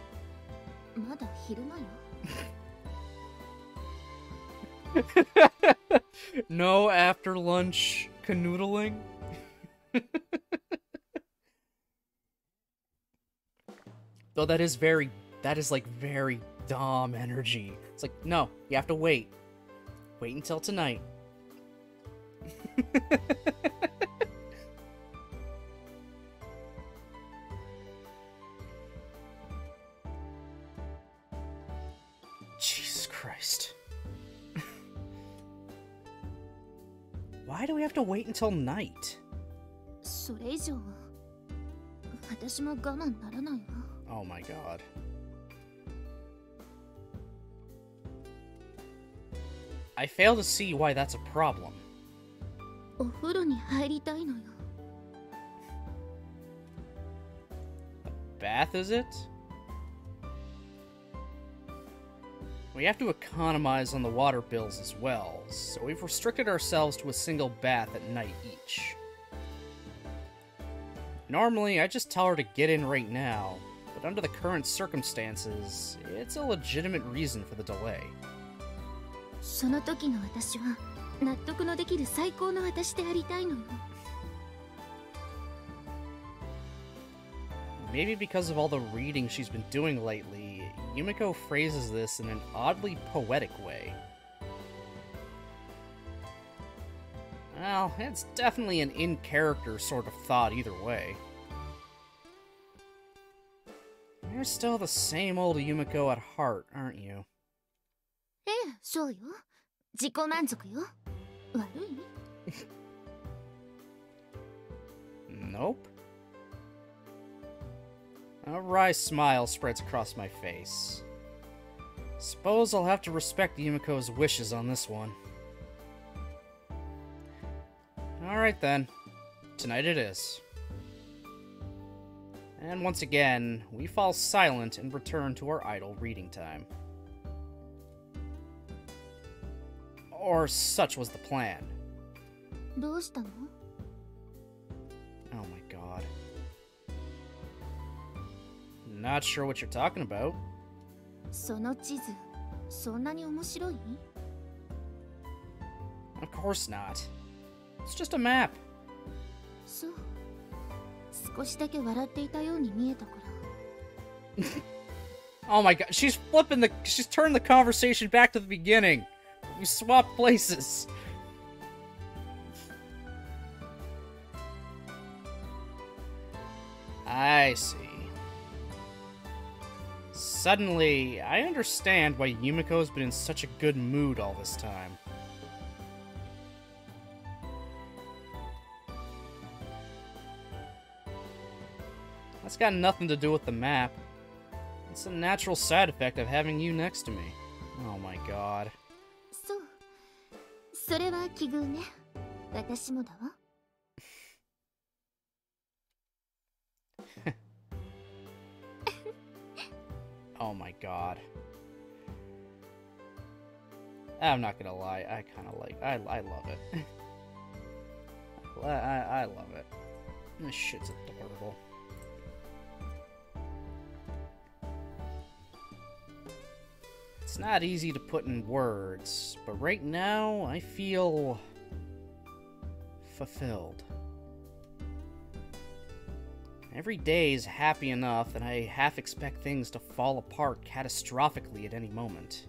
まだ昼間よ。 No after lunch canoodling? Though that is like very Dom energy. It's like, no, you have to wait. Wait until tonight. Jesus Christ. Why do we have to wait until night? それ以上は私も我慢ならないわ。 Oh my god. I fail to see why that's a problem. お風呂に入りたいのよ。 Bath, is it? We have to economize on the water bills as well, so we've restricted ourselves to a single bath at night each. Normally, I just tell her to get in right now, but under the current circumstances, it's a legitimate reason for the delay. その時の私は納得のできる最高の私でありたいのよ。 Maybe because of all the reading she's been doing lately, Yumiko phrases this in an oddly poetic way. Well, it's definitely an in-character sort of thought either way. You're still the same old Yumiko at heart, aren't you? ええ、そうよ。自己満足よ。悪い？ Nope. A wry smile spreads across my face. Suppose I'll have to respect Yumiko's wishes on this one. Alright then. Tonight it is. And once again, we fall silent and return to our idle reading time. Or such was the plan. どうしたの？ Oh my god. Not sure what you're talking about. その地図、そんなに面白い？ Of course not. It's just a map. そう。少しだけ笑っていたように見えたから。 Oh my god, she's turned the conversation back to the beginning. We swapped places. I see. Suddenly, I understand why Yumiko's been in such a good mood all this time. That's got nothing to do with the map. It's a natural side effect of having you next to me. Oh my god. そう。それは奇遇ね。私もだわ。 Oh my god. I'm not gonna lie, I kinda like, I love it. I love it. This shit's adorable. It's not easy to put in words, but right now I feel fulfilled. Every day is happy enough, and I half expect things to fall apart catastrophically at any moment.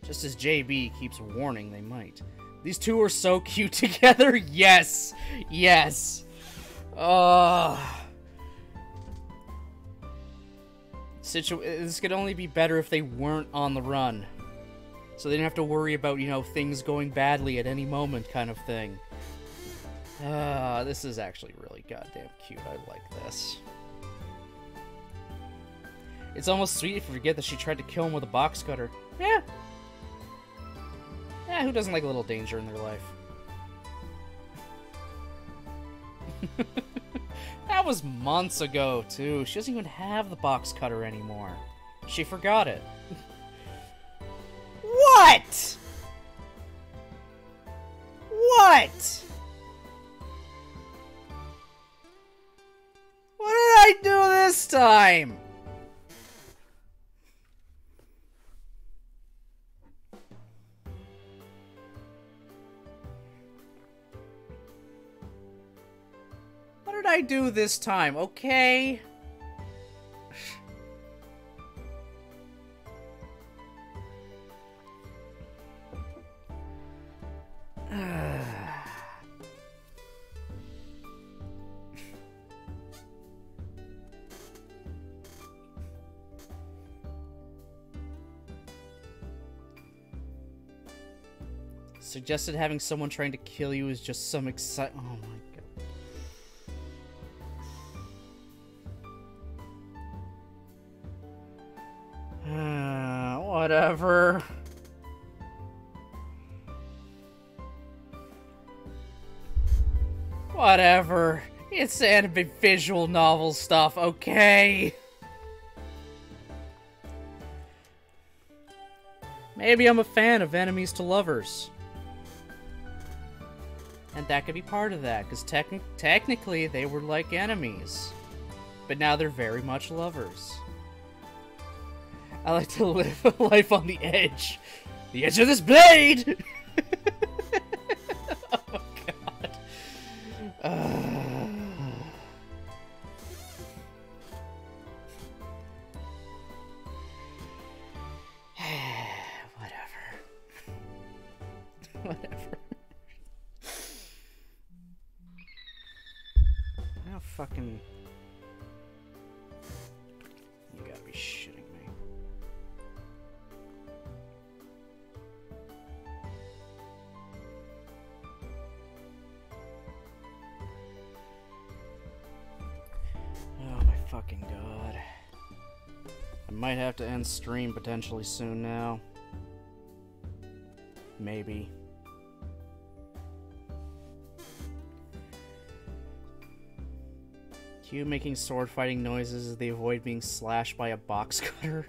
Just as JB keeps warning they might. These two are so cute together. Yes. Yes. This could only be better if they weren't on the run. So they didn't have to worry about, you know, things going badly at any moment kind of thing. This is actually really goddamn cute. I like this. It's almost sweet if you forget that she tried to kill him with a box cutter. Yeah. Yeah, who doesn't like a little danger in their life? That was months ago, too. She doesn't even have the box cutter anymore. She forgot it. What? What? What did I do this time? What did I do this time? Okay. Suggested having someone trying to kill you is just some oh my god. Whatever. Whatever. It's anime visual novel stuff, okay? Maybe I'm a fan of enemies to lovers. And that could be part of that, because technically they were like enemies. But now they're very much lovers. I like to live life on the edge. The edge of this blade! Oh my god. Whatever. Whatever. How fucking... You gotta be shitting me. Oh my fucking god. I might have to end stream potentially soon now. Maybe. Q making sword fighting noises as they avoid being slashed by a box cutter.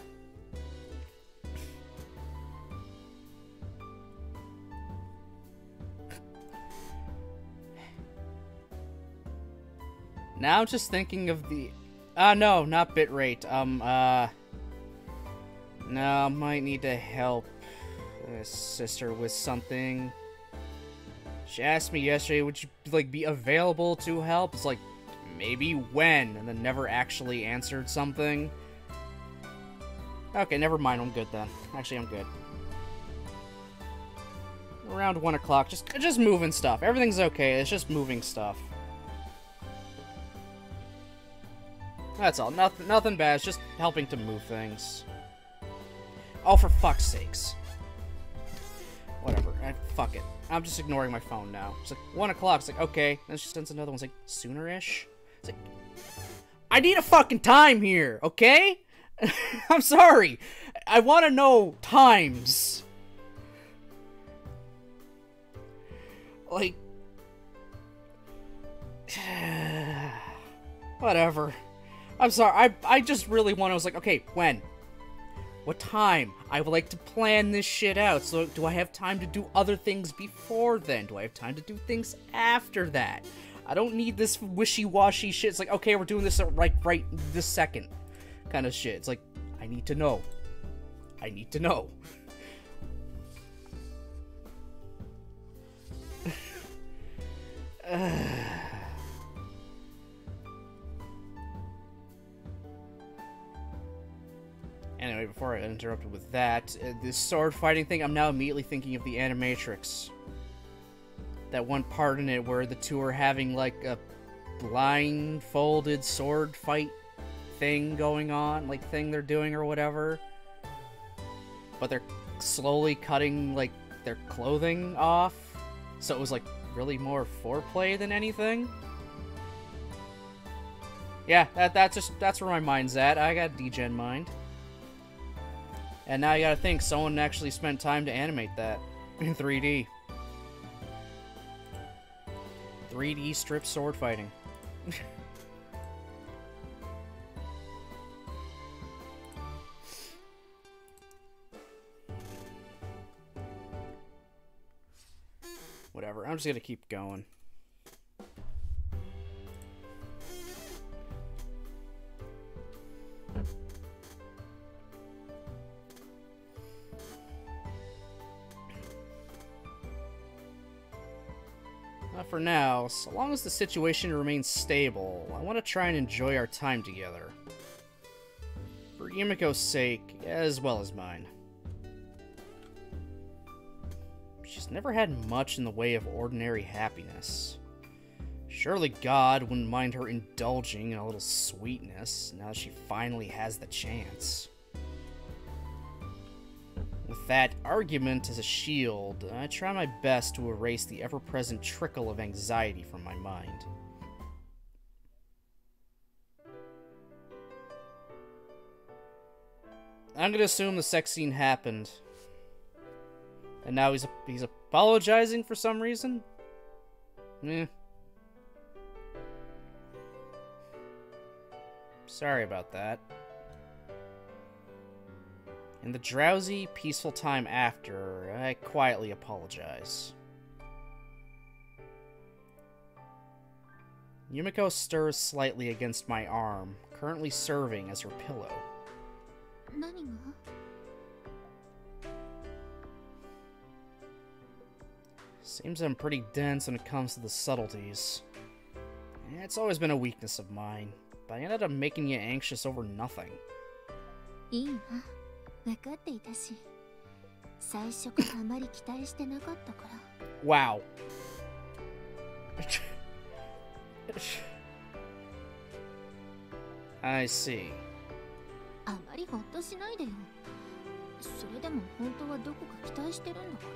Now I'm just thinking of the... no, not bitrate. No, I might need to help sister with something. She asked me yesterday, would you, like, be available to help? It's like, maybe when, and then never actually answered something. Okay, never mind, I'm good then. Actually, I'm good. Around 1 o'clock, just moving stuff. Everything's okay, it's just moving stuff. That's all. Nothing bad. It's just helping to move things. Oh, for fuck's sakes. Whatever. Fuck it. I'm just ignoring my phone now. It's like 1 o'clock. It's like, okay. Then she sends another one. It's like, sooner-ish? It's like, I need a fucking time here, okay? I'm sorry. I want to know times. Like... Whatever. I'm sorry, I just really want to, I was like, okay, when? What time? I would like to plan this shit out, so do I have time to do other things before then? Do I have time to do things after that? I don't need this wishy-washy shit. It's like, okay, we're doing this right this second kind of shit. It's like, I need to know. I need to know. Anyway, before I get interrupted with that, this sword fighting thing, I'm now immediately thinking of the Animatrix. that one part in it where the two are having like a blindfolded sword fight thing going on, like thing they're doing or whatever. But they're slowly cutting like their clothing off, so it was like really more foreplay than anything. Yeah, that's where my mind's at. I got a degen mind. And now you gotta think, someone actually spent time to animate that in 3D. 3D strip sword fighting. Whatever, I'm just gonna keep going. For now, so long as the situation remains stable, I want to try and enjoy our time together. For Yumiko's sake, as well as mine. She's never had much in the way of ordinary happiness. Surely God wouldn't mind her indulging in a little sweetness, now that she finally has the chance. With that argument as a shield, I try my best to erase the ever-present trickle of anxiety from my mind. I'm gonna assume the sex scene happened. And now he's apologizing for some reason? Eh. Sorry about that. In the drowsy, peaceful time after, I quietly apologize. Yumiko stirs slightly against my arm, currently serving as her pillow. Seems I'm pretty dense when it comes to the subtleties. It's always been a weakness of mine, but I ended up making you anxious over nothing. Wow. I see.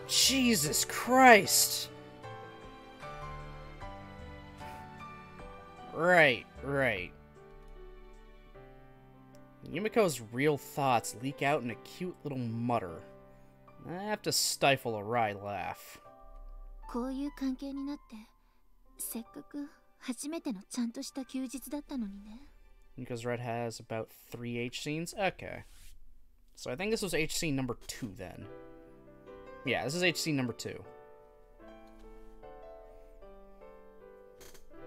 Jesus Christ! Right. Yumiko's real thoughts leak out in a cute little mutter. I have to stifle a wry laugh. Yumiko's Red has about 3 H scenes? Okay. So I think this was H scene number 2 then. Yeah, this is H scene number 2.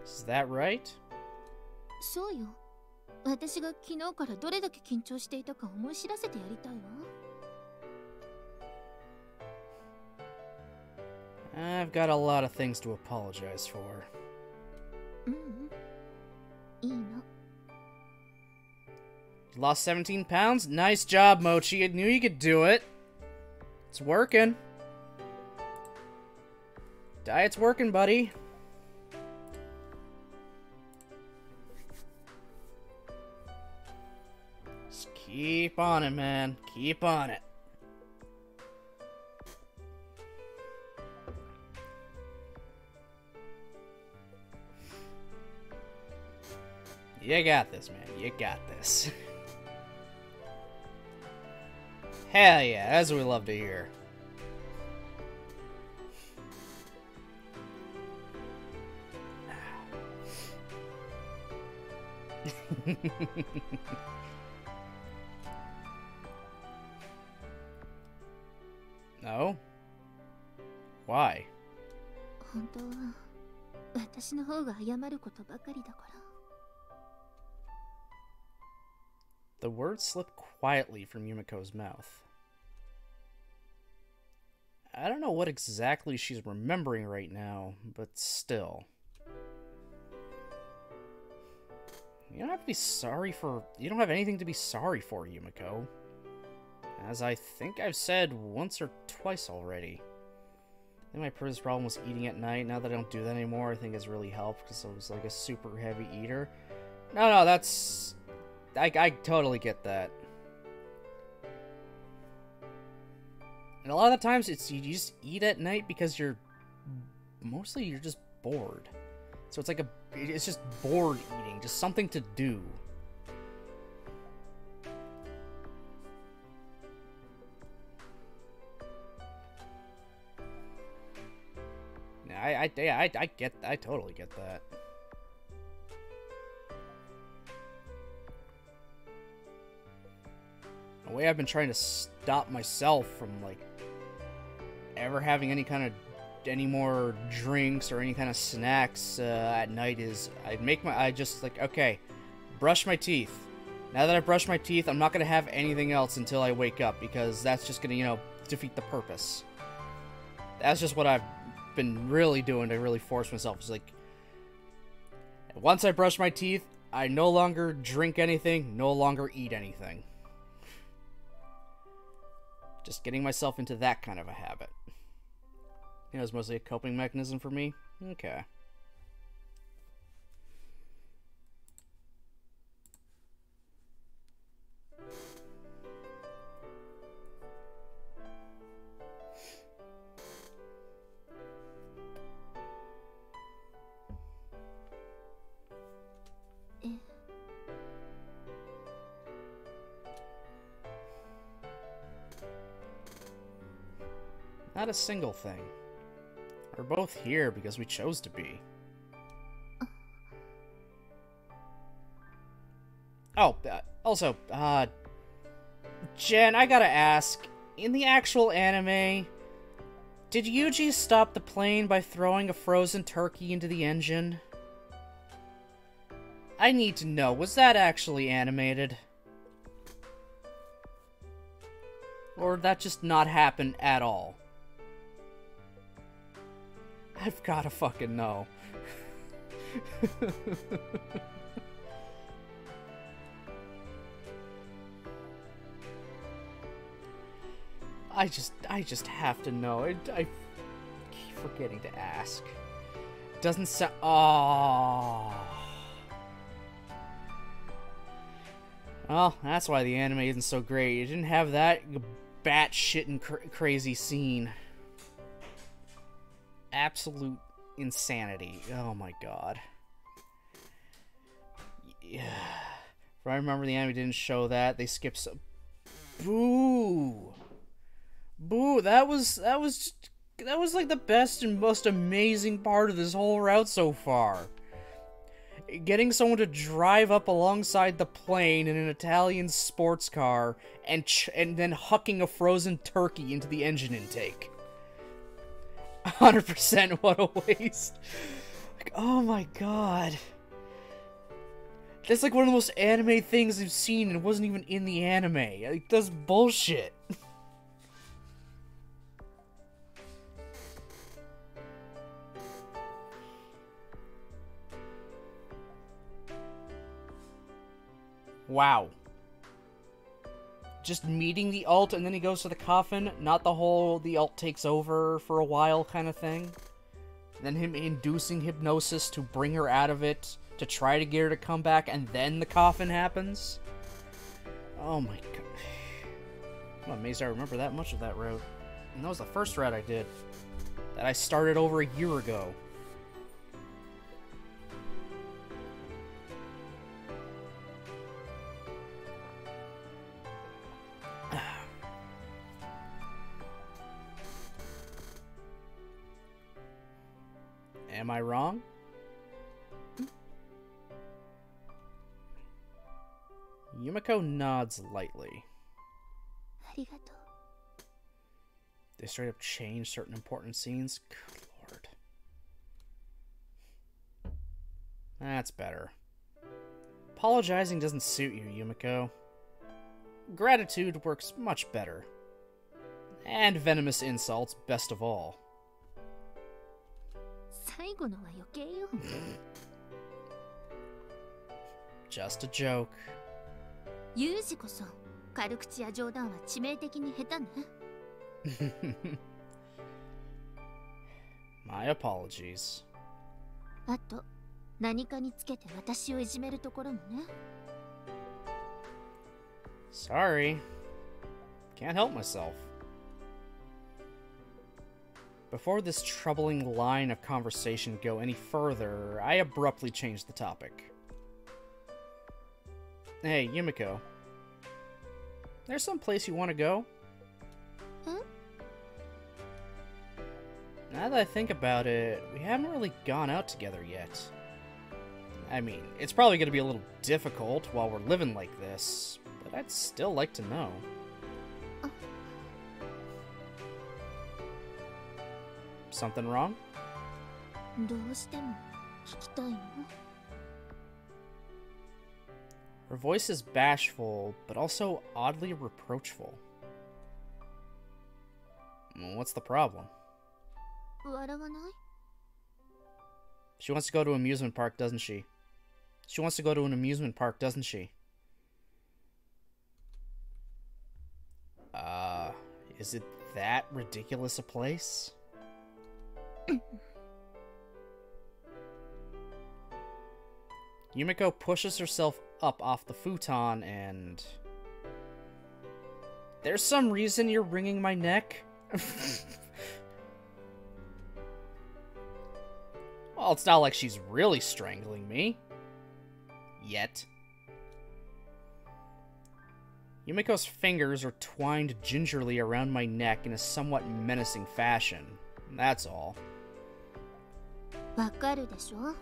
Is that right? I've got a lot of things to apologize for. Lost 17 pounds? Nice job, Mochi. I knew you could do it. It's working. Diet's working, buddy. Just keep on it, man. Keep on it. You got this, man. You got this. Hell yeah, that's what we love to hear. No? Why? The words slipped quietly from Yumiko's mouth. I don't know what exactly she's remembering right now, but still. You don't have to be sorry for... You don't have anything to be sorry for, Yumiko. As I think I've said once or twice already. I think my previous problem was eating at night. Now that I don't do that anymore, I think it's really helped because I was like a super heavy eater. No, that's... I totally get that. And a lot of the times, you just eat at night because you're just bored. So it's like it's just bored eating, just something to do. I totally get that. The way I've been trying to stop myself from, like, ever having any more drinks or any kind of snacks at night is I just, like, okay, brush my teeth. Now that I've brushed my teeth, I'm not going to have anything else until I wake up, because that's just going to, defeat the purpose. That's just what I've been really doing to really force myself. It's like, once I brush my teeth, I no longer drink anything, no longer eat anything. Just getting myself into that kind of a habit. It's mostly a coping mechanism for me. Okay. Not a single thing. We're both here because we chose to be. Oh, also, Jen, I gotta ask, in the actual anime, did Yuji stop the plane by throwing a frozen turkey into the engine? I need to know, was that actually animated? Or did that just not happen at all? I've gotta fucking know. I just have to know. I keep forgetting to ask. Doesn't sound... Oh. Well, that's why the anime isn't so great. It didn't have that batshit and crazy scene. Absolute insanity. Oh my god. Yeah. If I remember, the anime didn't show that. They skipped some. Boo. Boo. That was like the best and most amazing part of this whole route so far. Getting someone to drive up alongside the plane in an Italian sports car and then hucking a frozen turkey into the engine intake. 100%, what a waste. Like, oh my god. That's like one of the most anime things I've seen, and it wasn't even in the anime. Like, that's bullshit. Wow. Just meeting the alt and then he goes to the coffin, not the whole the alt takes over for a while kind of thing. Then him inducing hypnosis to bring her out of it, to try to get her to come back, and then the coffin happens. Oh my god. I'm amazed I remember that much of that route. And that was the first route I did. That I started over a year ago. Am I wrong? Yumiko nods lightly. They straight up change certain important scenes? Good lord. That's better. Apologizing doesn't suit you, Yumiko. Gratitude works much better. And venomous insults, best of all. Just a joke. My apologies. あと、何かにつけて私をいじめるところもね。Sorry. Can't help myself. Before this troubling line of conversation go any further, I abruptly changed the topic. Hey, Yumiko. There's some place you want to go? Huh? Now that I think about it, we haven't really gone out together yet. I mean, it's probably going to be a little difficult while we're living like this, but I'd still like to know. Something wrong? どうしても聞きたいの? Her voice is bashful, but also oddly reproachful. What's the problem? 笑わない? She wants to go to an amusement park, doesn't she? She wants to go to an amusement park, doesn't she? Is it that ridiculous a place? Yumiko pushes herself up off the futon and... There's some reason you're wringing my neck? Well, it's not like she's really strangling me. Yet. Yumiko's fingers are twined gingerly around my neck in a somewhat menacing fashion. That's all. わかるでしょ?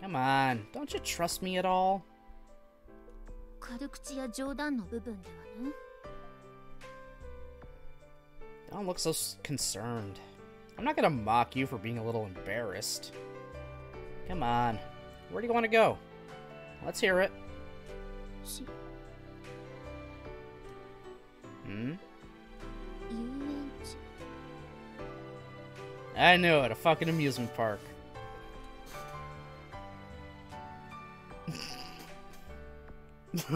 Come on, don't you trust me at all? 軽口や冗談の部分ではね。Don't look so concerned. I'm not gonna mock you for being a little embarrassed. Come on, where do you want to go? Let's hear it. Hmm? 遊園地. I knew it, a fucking amusement park. 殺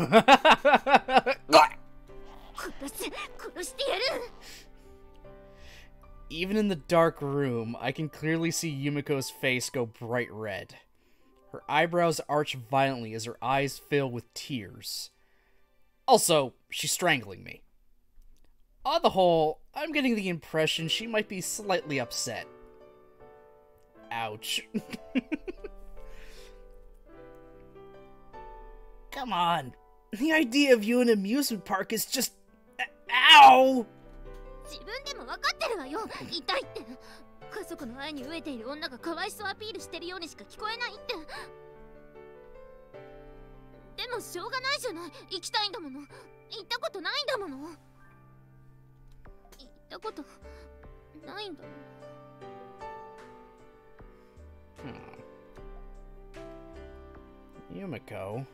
してやる! Even in the dark room, I can clearly see Yumiko's face go bright red. Her eyebrows arch violently as her eyes fill with tears. Also, she's strangling me. On the whole, I'm getting the impression she might be slightly upset. Ouch. Come on. The idea of you in an amusement park is just... Ow! 自分でも分かってるわよ。痛いって。家族の愛に飢えている女がかわいそうアピールしてるようにしか聞こえないって。でもしょうがないじゃない。行きたいんだもの。行ったことないんだもの。行ったことないんだもの。Yumiko.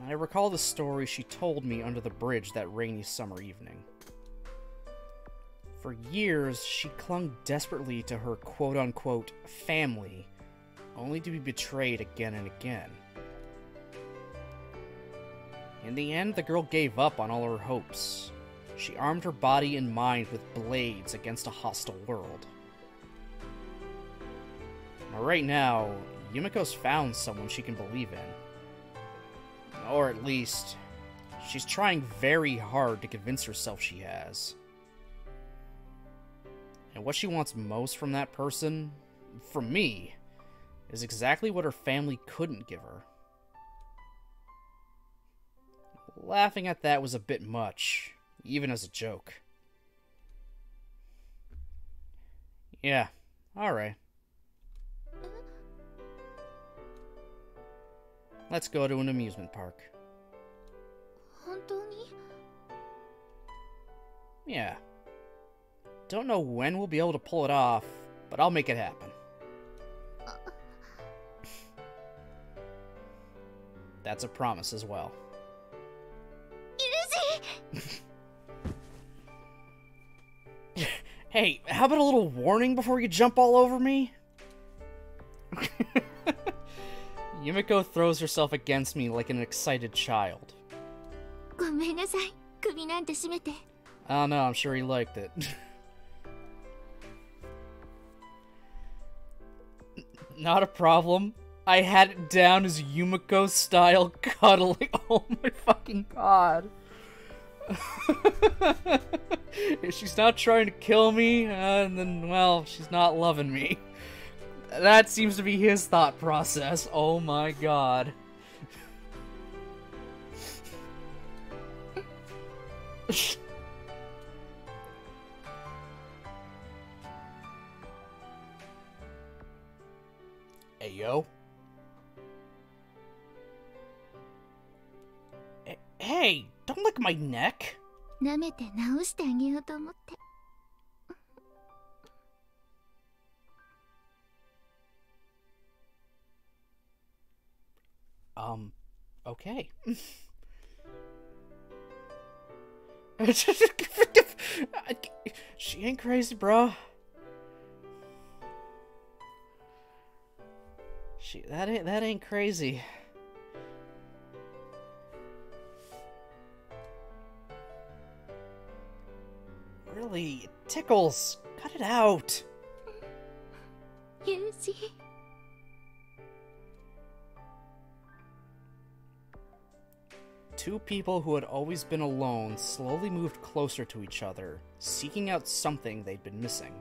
I recall the story she told me under the bridge that rainy summer evening. For years, she clung desperately to her quote-unquote family, only to be betrayed again and again. In the end, the girl gave up on all her hopes. She armed her body and mind with blades against a hostile world. But right now, Yumiko's found someone she can believe in. Or at least, she's trying very hard to convince herself she has. And what she wants most from that person, from me, is exactly what her family couldn't give her. Laughing at that was a bit much, even as a joke. Yeah, alright. Let's go to an amusement park. 本当に? Yeah. Don't know when we'll be able to pull it off, but I'll make it happen. That's a promise as well. Hey, how about a little warning before you jump all over me? Yumiko throws herself against me like an excited child. ごめんなさい。首なんて締めて。 I don't know, I'm sure he liked it. Not a problem. I had it down as Yumiko style cuddling. Oh my fucking god. If she's not trying to kill me, then, well, she's not loving me. That seems to be his thought process. Oh my god. Hey, yo. Hey, don't lick my neck. 舐めて直してあげようと思って。 Okay. She ain't crazy, bro. That ain't crazy. Really, it tickles. Cut it out. ユージ。 Two people who had always been alone slowly moved closer to each other, seeking out something they'd been missing.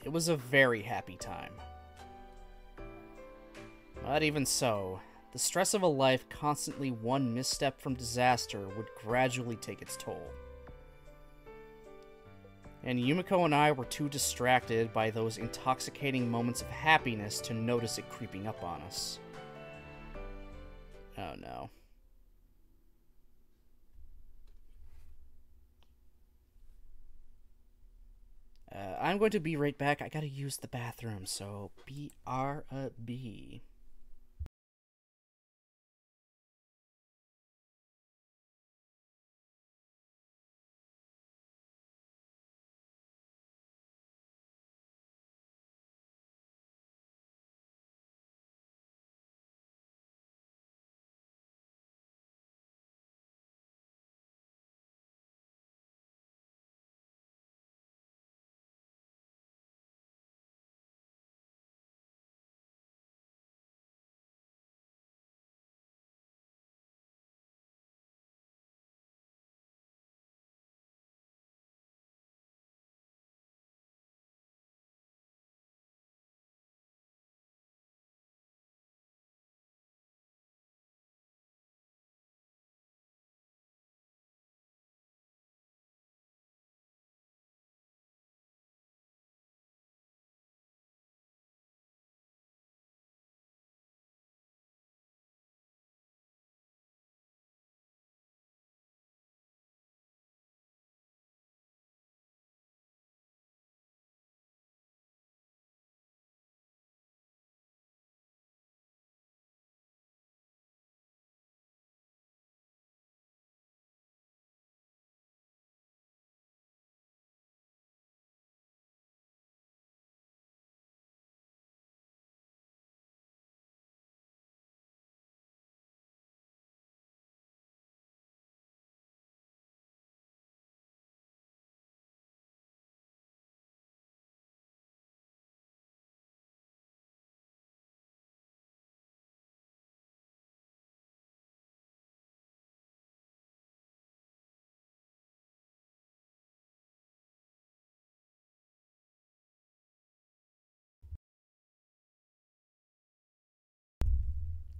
It was a very happy time. But even so, the stress of a life constantly one misstep from disaster would gradually take its toll. And Yumiko and I were too distracted by those intoxicating moments of happiness to notice it creeping up on us. Oh no. I'm going to be right back. I gotta use the bathroom, so BRB.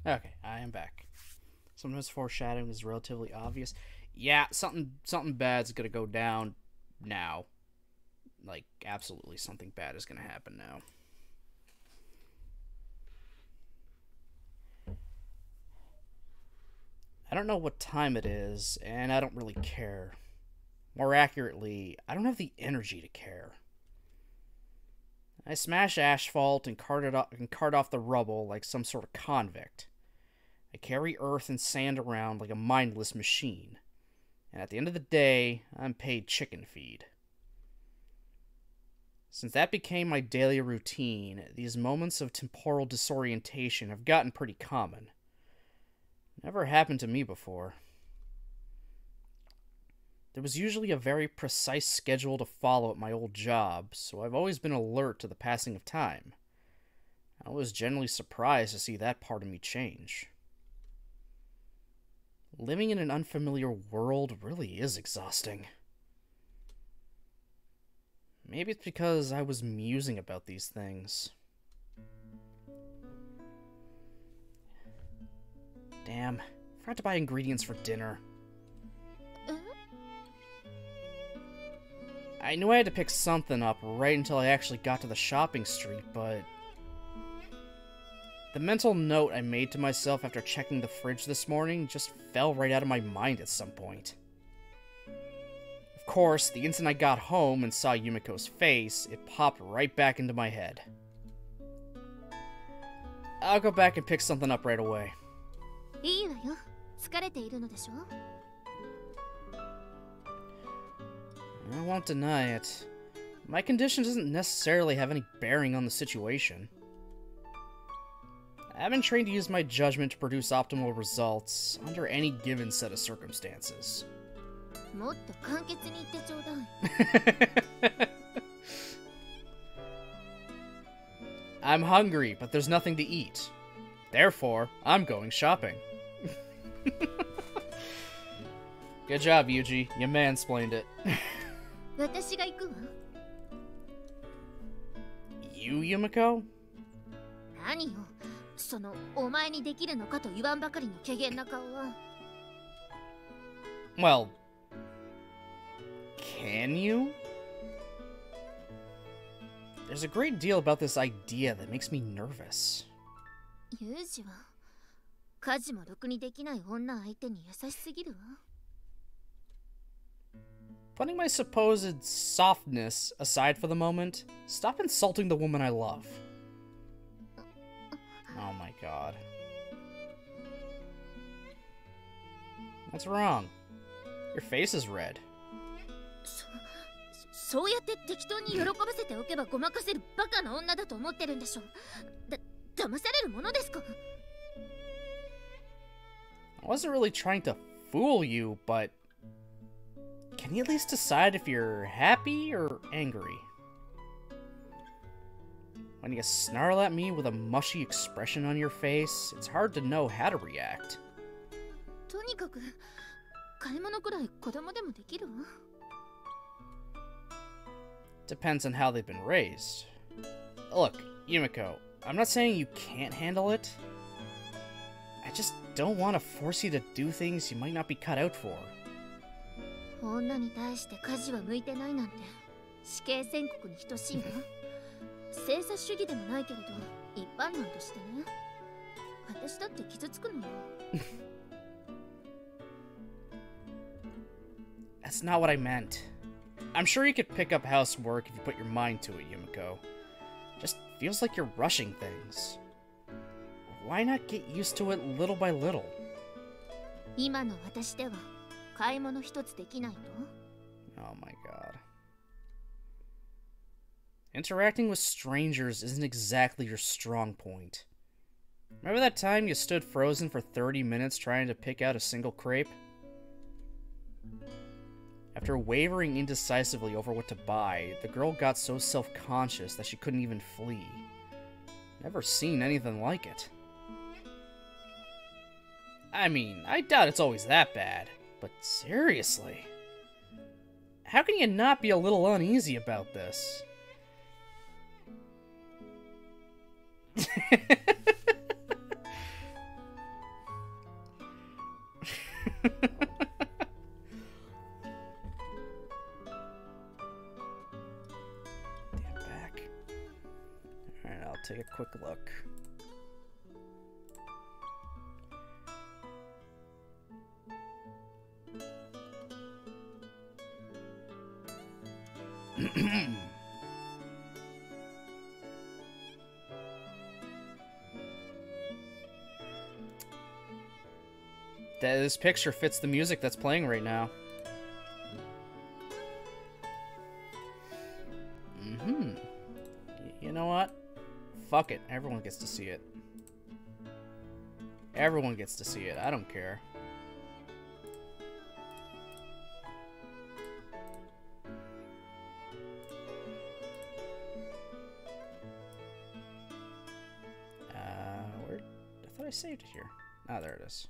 Okay, I am back. Sometimes foreshadowing is relatively obvious. Yeah, something bad's gonna go down now. Like, absolutely something bad is gonna happen now. I don't know what time it is, and I don't really care. More accurately, I don't have the energy to care. I smash asphalt and cart off the rubble like some sort of convict. I carry earth and sand around like a mindless machine. And at the end of the day, I'm paid chicken feed. Since that became my daily routine, these moments of temporal disorientation have gotten pretty common. Never happened to me before. There was usually a very precise schedule to follow at my old job, so I've always been alert to the passing of time. I was generally surprised to see that part of me change. Living in an unfamiliar world really is exhausting. Maybe it's because I was musing about these things. Damn, forgot to buy ingredients for dinner. I knew I had to pick something up right until I actually got to the shopping street, but the mental note I made to myself after checking the fridge this morning just fell right out of my mind at some point. Of course, the instant I got home and saw Yumiko's face, it popped right back into my head. I'll go back and pick something up right away. I won't deny it. My condition doesn't necessarily have any bearing on the situation. I've been trained to use my judgment to produce optimal results under any given set of circumstances. I'm hungry, but there's nothing to eat. Therefore, I'm going shopping. Good job, Yuji. You mansplained it. You, Yumiko? Well, can you? There's a great deal about this idea that makes me nervous. Putting my supposed softness aside for the moment, stop insulting the woman I love. Oh my god. What's wrong? Your face is red. I wasn't really trying to fool you, but can you at least decide if you're happy or angry? When you snarl at me with a mushy expression on your face, it's hard to know how to react. Depends on how they've been raised. Look, Yumiko, I'm not saying you can't handle it. I just don't want to force you to do things you might not be cut out for. That's not what I meant. I'm sure you could pick up housework if you put your mind to it, Yumiko. Just feels like you're rushing things. Why not get used to it little by little? Oh my god. Interacting with strangers isn't exactly your strong point. Remember that time you stood frozen for 30 minutes trying to pick out a single crepe? After wavering indecisively over what to buy, the girl got so self-conscious that she couldn't even flee. Never seen anything like it. I mean, I doubt it's always that bad, but seriously. How can you not be a little uneasy about this? Take a quick look. This picture fits the music that's playing right now. You know what? Fuck it. Everyone gets to see it. Everyone gets to see it. I don't care. thought I saved it here. Ah, there it is.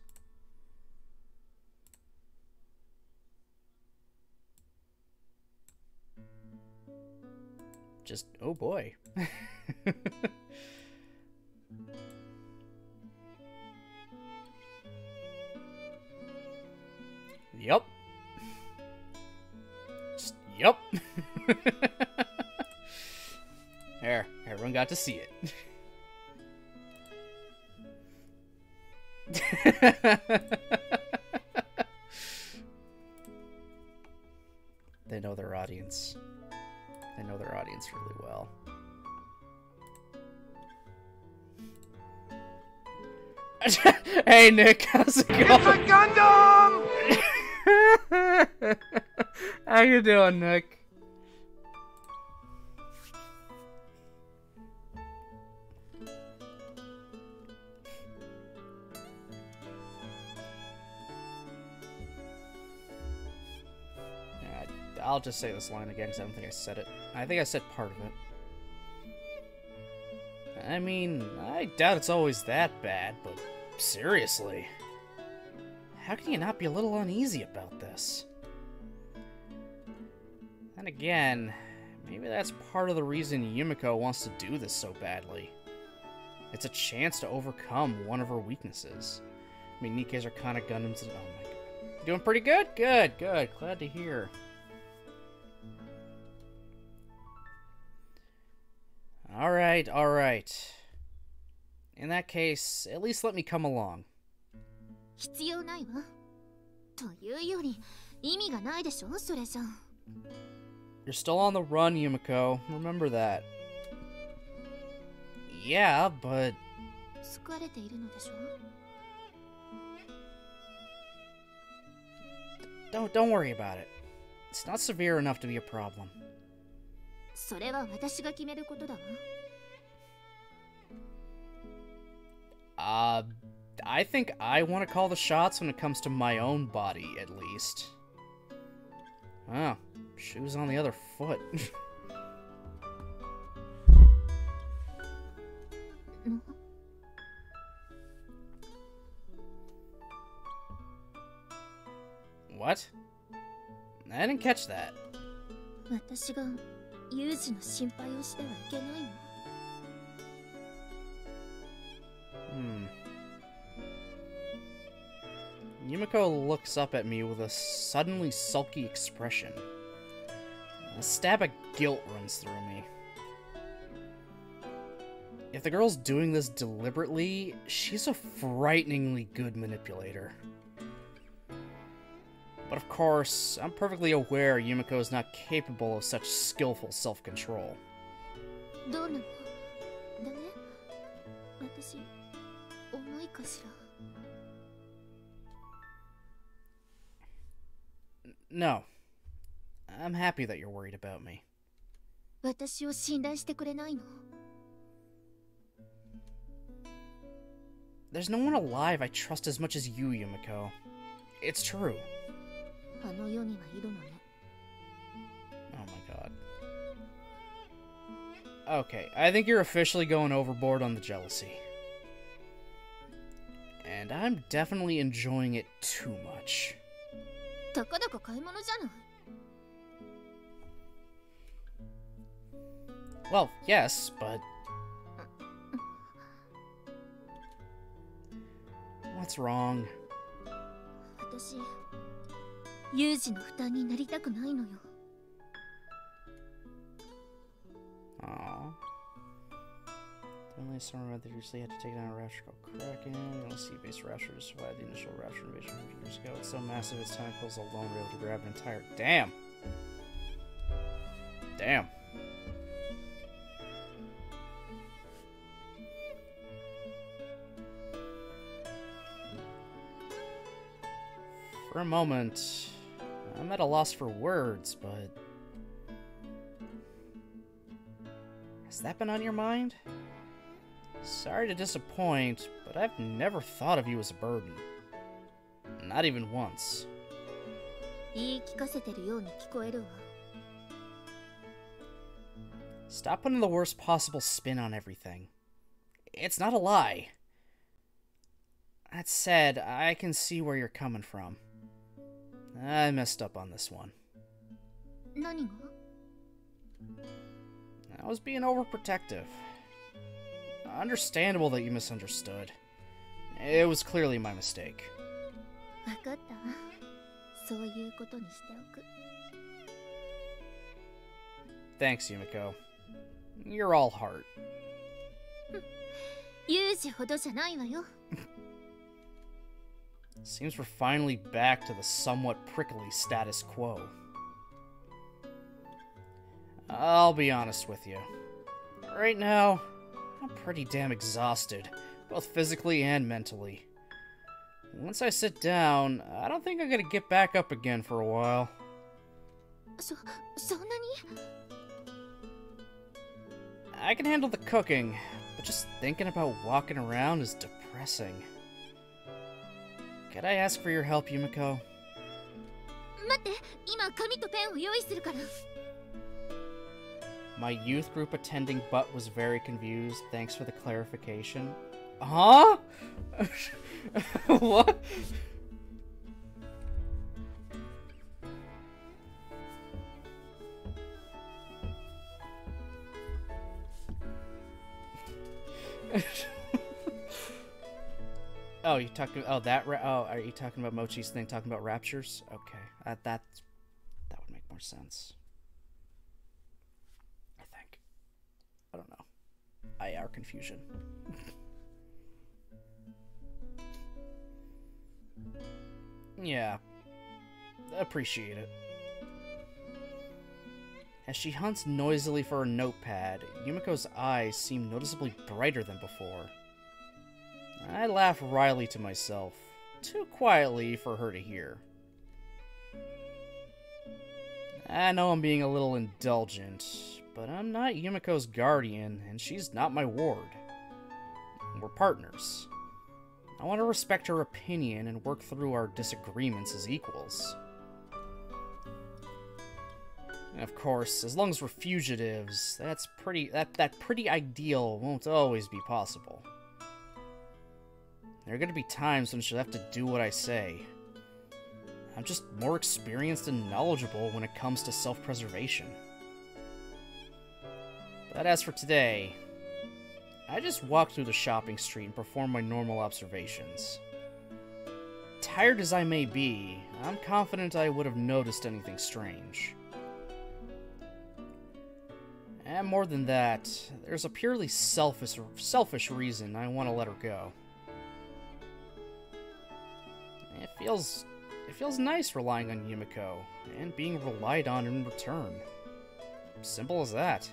Just, oh boy. Yup. Just, yup. There, everyone got to see it. They know their audience. They know their audience really well. Hey Nick, how's it going? It's a Gundam! How you doing, Nick? I'll just say this line again because I don't think I said it. I think I said part of it. I mean, I doubt it's always that bad, but seriously. How can you not be a little uneasy about this? And again, maybe that's part of the reason Yumiko wants to do this so badly. It's a chance to overcome one of her weaknesses. I mean, Nikkei's are kind of Gundams and... Oh my god. Doing pretty good? Good, good. Glad to hear. Alright, alright. In that case, at least let me come along. 必要ないわ。というより、意味がないでしょ、それじゃ。You're still on the run, Yumiko. Remember that. Yeah, but... 疲れているのでしょ? Don't worry about it. It's not severe enough to be a problem. それは私が決めることだわ。I think I want to call the shots when it comes to my own body, at least. Oh, shoes on the other foot. What? I didn't catch that. 私がユージの心配をしてはいけないの? Yumiko looks up at me with a suddenly sulky expression. A stab of guilt runs through me. If the girl's doing this deliberately, she's a frighteningly good manipulator. But of course, I'm perfectly aware Yumiko is not capable of such skillful self-control. どうなの? だね? 私、重いかしら? No. I'm happy that you're worried about me. 私を信頼してくれないの? There's no one alive I trust as much as you, Yumiko. It's true. あの世にはいるのね. Oh my god. Okay, I think you're officially going overboard on the jealousy. And I'm definitely enjoying it too much. たかだか買い物じゃない. Well, yes, but... What's wrong? 私、ユージの負担になりたくないのよ. Aww. The only summer that usually had to take down a rapture called Kraken. The only sea-based rapture to survive the initial rapture invasion 100 years ago. It's so massive its tentacles alone were able to grab an entire... Damn! Damn. For a moment, I'm at a loss for words, but... Has that been on your mind? Sorry to disappoint, but I've never thought of you as a burden. Not even once. 言い聞かせてるように聞こえるわ. Stop putting the worst possible spin on everything. It's not a lie. That said, I can see where you're coming from. I messed up on this one. 何が I was being overprotective. Understandable that you misunderstood. It was clearly my mistake. わかった。そういうことにしておく。Thanks, Yumiko. You're all heart. ユージほどじゃないわよ。Seems we're finally back to the somewhat prickly status quo. I'll be honest with you. Right now, I'm pretty damn exhausted, both physically and mentally. Once I sit down, I don't think I'm gonna get back up again for a while. そんなに I can handle the cooking, but just thinking about walking around is depressing. Could I ask for your help, Yumiko? 待って、今紙とペンを用意するから。My youth group attending butt was very confused. Thanks for the clarification. Huh? What? Oh, you talking? Oh, are you talking about Mochi's thing? Talking about raptures? Okay, that would make more sense. I think. I don't know. IR confusion. Yeah, appreciate it. As she hunts noisily for her notepad, Yumiko's eyes seem noticeably brighter than before. I laugh wryly to myself, too quietly for her to hear. I know I'm being a little indulgent, but I'm not Yumiko's guardian, and she's not my ward. We're partners. I want to respect her opinion and work through our disagreements as equals. And of course, as long as we're fugitives, that pretty ideal won't always be possible. There are going to be times when she'll have to do what I say. I'm just more experienced and knowledgeable when it comes to self-preservation. But as for today, I just walked through the shopping street and performed my normal observations. Tired as I may be, I'm confident I would have noticed anything strange. And more than that, there's a purely selfish reason I want to let her go. It feels nice relying on Yumiko, and being relied on in return. Simple as that.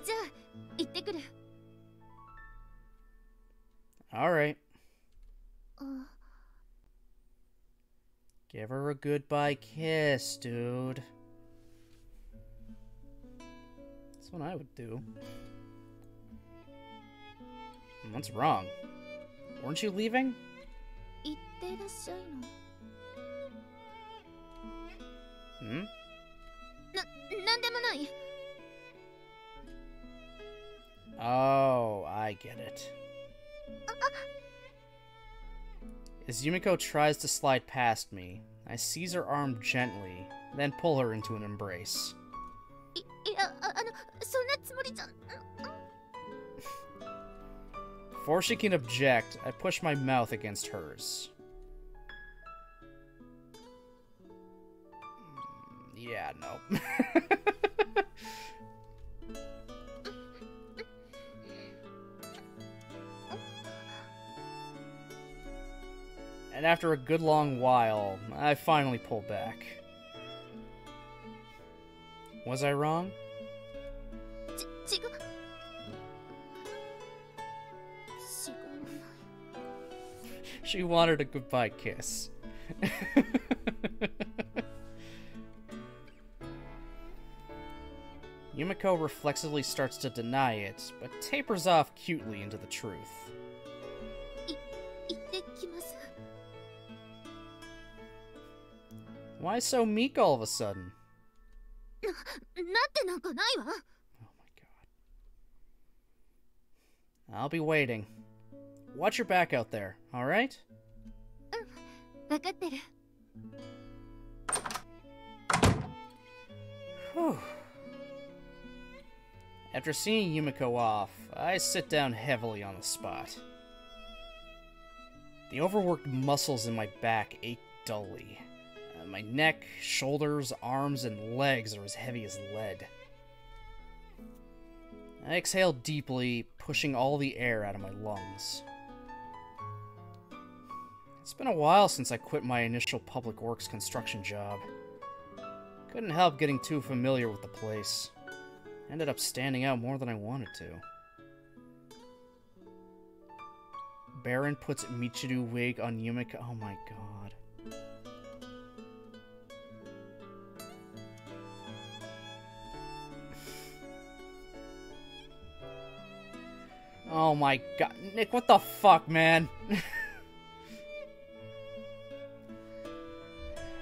じゃあ、行ってくる。Alright. Give her a goodbye kiss, dude. That's what I would do. What's wrong? Weren't you leaving? 行ってらっしゃいの。Hmm? なんでもない。Oh, I get it. As Yumiko tries to slide past me, I seize her arm gently, then pull her into an embrace. いや、そんなつもりじゃ。Before she can object, I push my mouth against hers. Yeah, no. And after a good long while, I finally pull back. Was I wrong? 違う。She wanted a goodbye kiss. Yumiko reflexively starts to deny it, but tapers off cutely into the truth. 行ってきます。 Why so meek all of a sudden? なってなんかないわ。Oh my god. I'll be waiting. watch your back out there, alright? 分かってる。 Whew. After seeing Yumiko off, I sit down heavily on the spot. The overworked muscles in my back ache dully. My neck, shoulders, arms, and legs are as heavy as lead. I exhale deeply, pushing all the air out of my lungs. It's been a while since I quit my initial public works construction job. Couldn't help getting too familiar with the place. Ended up standing out more than I wanted to. Baron puts Michiru wig on Yumiko. Oh my god. Oh my god. Nick, what the fuck, man?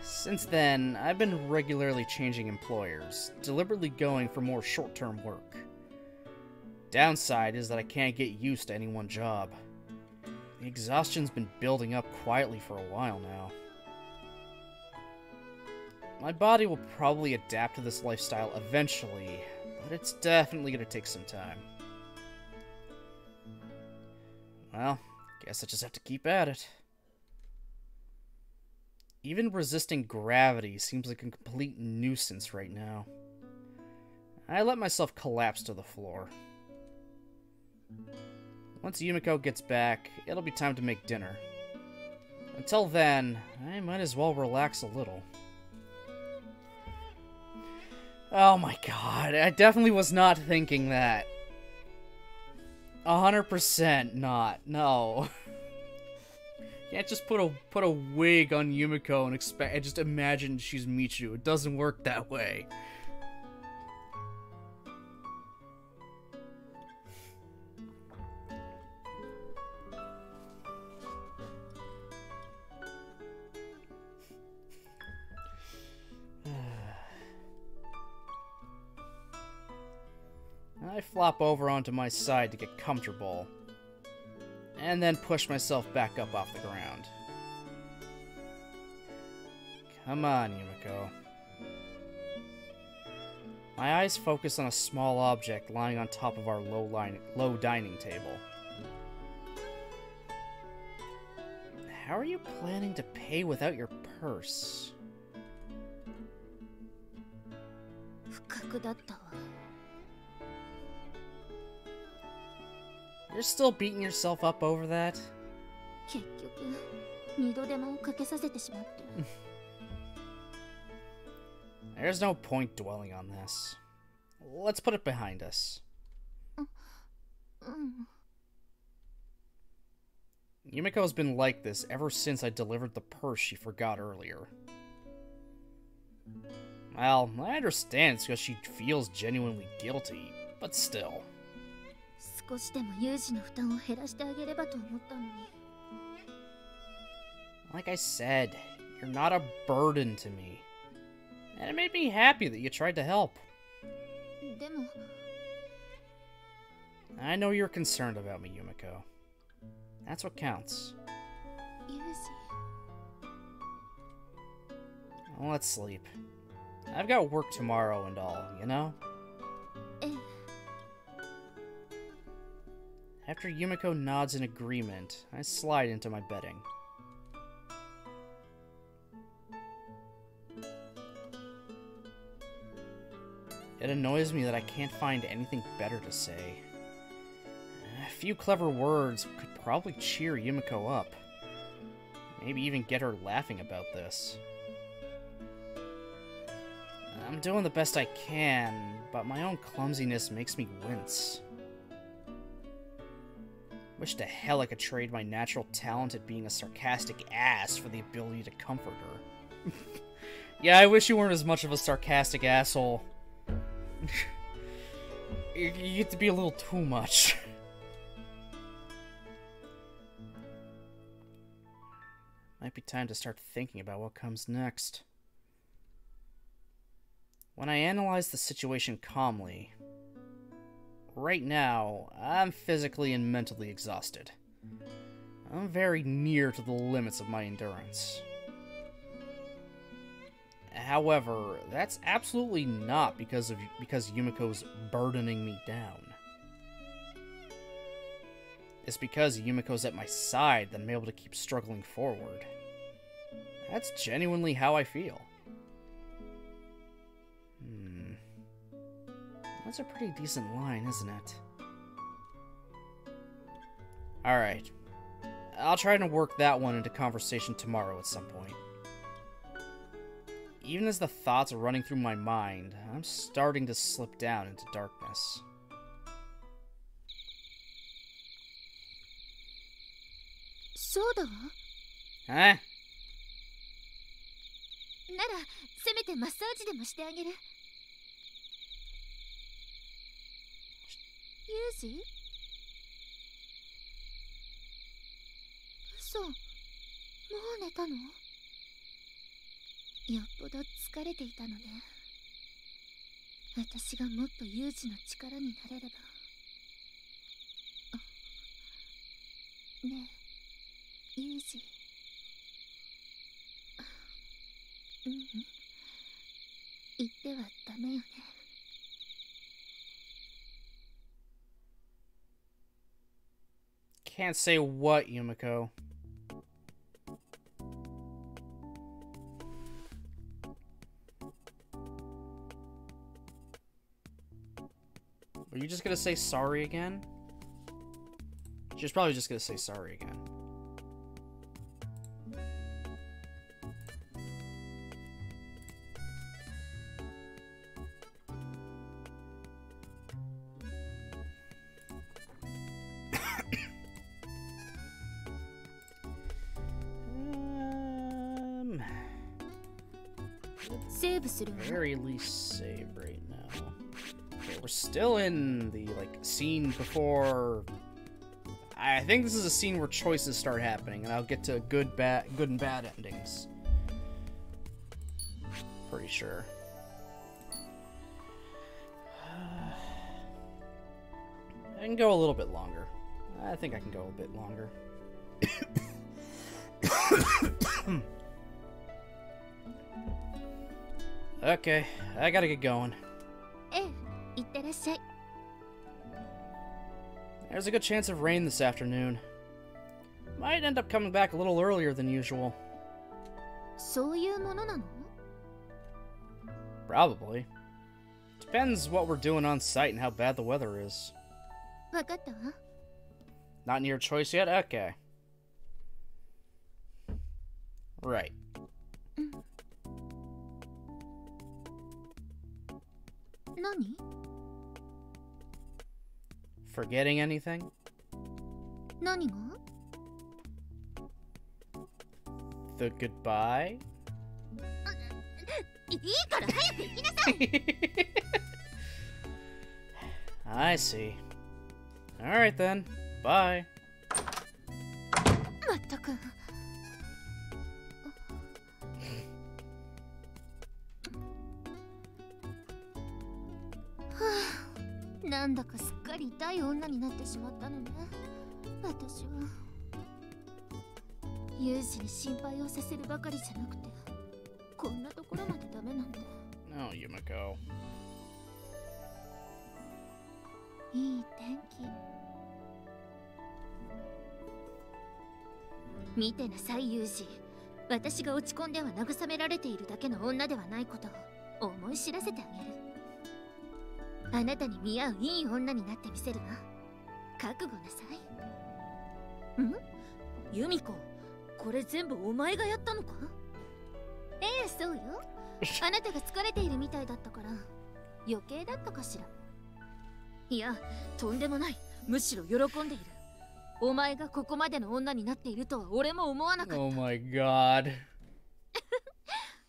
Since then, I've been regularly changing employers, deliberately going for more short-term work. Downside is that I can't get used to any one job. The exhaustion's been building up quietly for a while now. My body will probably adapt to this lifestyle eventually, but it's definitely gonna take some time. Well, guess I just have to keep at it. Even resisting gravity seems like a complete nuisance right now. I let myself collapse to the floor. Once Yumiko gets back, it'll be time to make dinner. Until then, I might as well relax a little. Oh my god, I definitely was not thinking that. 100% not, no. You can't just put a wig on Yumiko and just imagine she's Michiru. It doesn't work that way. I flop over onto my side to get comfortable, and then push myself back up off the ground. Come on, Yumiko. My eyes focus on a small object lying on top of our low dining table. How are you planning to pay without your purse? 不覚だったわ。 You're still beating yourself up over that? 結局、二度手間をかけさせてしまって。There's no point dwelling on this. Let's put it behind us. Yumiko's been like this ever since I delivered the purse she forgot earlier. Well, I understand it's because she feels genuinely guilty, but still. 少しでもユージの負担を減らしてあげればと思ったのに。Like I said, you're not a burden to me. And it made me happy that you tried to help. でも、 I know you're concerned about me, Yumiko. That's what counts. ユージ。 Well, let's sleep. I've got work tomorrow and all, you know? ええ。 After Yumiko nods in agreement, I slide into my bedding. It annoys me that I can't find anything better to say. A few clever words could probably cheer Yumiko up. Maybe even get her laughing about this. I'm doing the best I can, but my own clumsiness makes me wince. Wish to hell I could trade my natural talent at being a sarcastic ass for the ability to comfort her. Yeah, I wish you weren't as much of a sarcastic asshole. You get to be a little too much. Might be time to start thinking about what comes next. When I analyze the situation calmly, right now, I'm physically and mentally exhausted. I'm very near to the limits of my endurance. However, that's absolutely not because Yumiko's burdening me down. It's because Yumiko's at my side that I'm able to keep struggling forward. That's genuinely how I feel. That's a pretty decent line, isn't it? Alright. I'll try to work that one into conversation tomorrow at some point. Even as the thoughts are running through my mind, I'm starting to slip down into darkness. Huh? なら、せめてマッサージでもしてあげる。ユージ？嘘、もう寝たの？よっぽど疲れていたのね。私がもっとユージの力になれれば。ねえ、ユージ。言ってはダメよね。Can't say what, Yumiko. Are you just gonna say sorry again? She's probably just gonna say sorry again. Very least save right now. Okay, we're still in the scene before. I think this is a scene where choices start happening, and I'll get to good and bad endings. Pretty sure. I can go a little bit longer. I think I can go a bit longer. Okay, I gotta get going. There's a good chance of rain this afternoon. Might end up coming back a little earlier than usual. Probably. Depends what we're doing on site and how bad the weather is. Not in your choice yet? Okay. Right. Forgetting anything? The goodbye? I see. Alright then. Bye. Oh, Yumiko. いい天気。見てなさい、ユージ。私が落ち込んでは慰められているだけの女ではないことを思い知らせてあげる。あなたに見合ういい女になってみせるわ。覚悟なさい。ん？ユミコ、これ全部お前がやったのか？ええ、そうよ。あなたが疲れているみたいだったから余計だったかしら。いや、とんでもない。むしろ喜んでいる。お前がここまでの女になっているとは俺も思わなかった。Oh my god.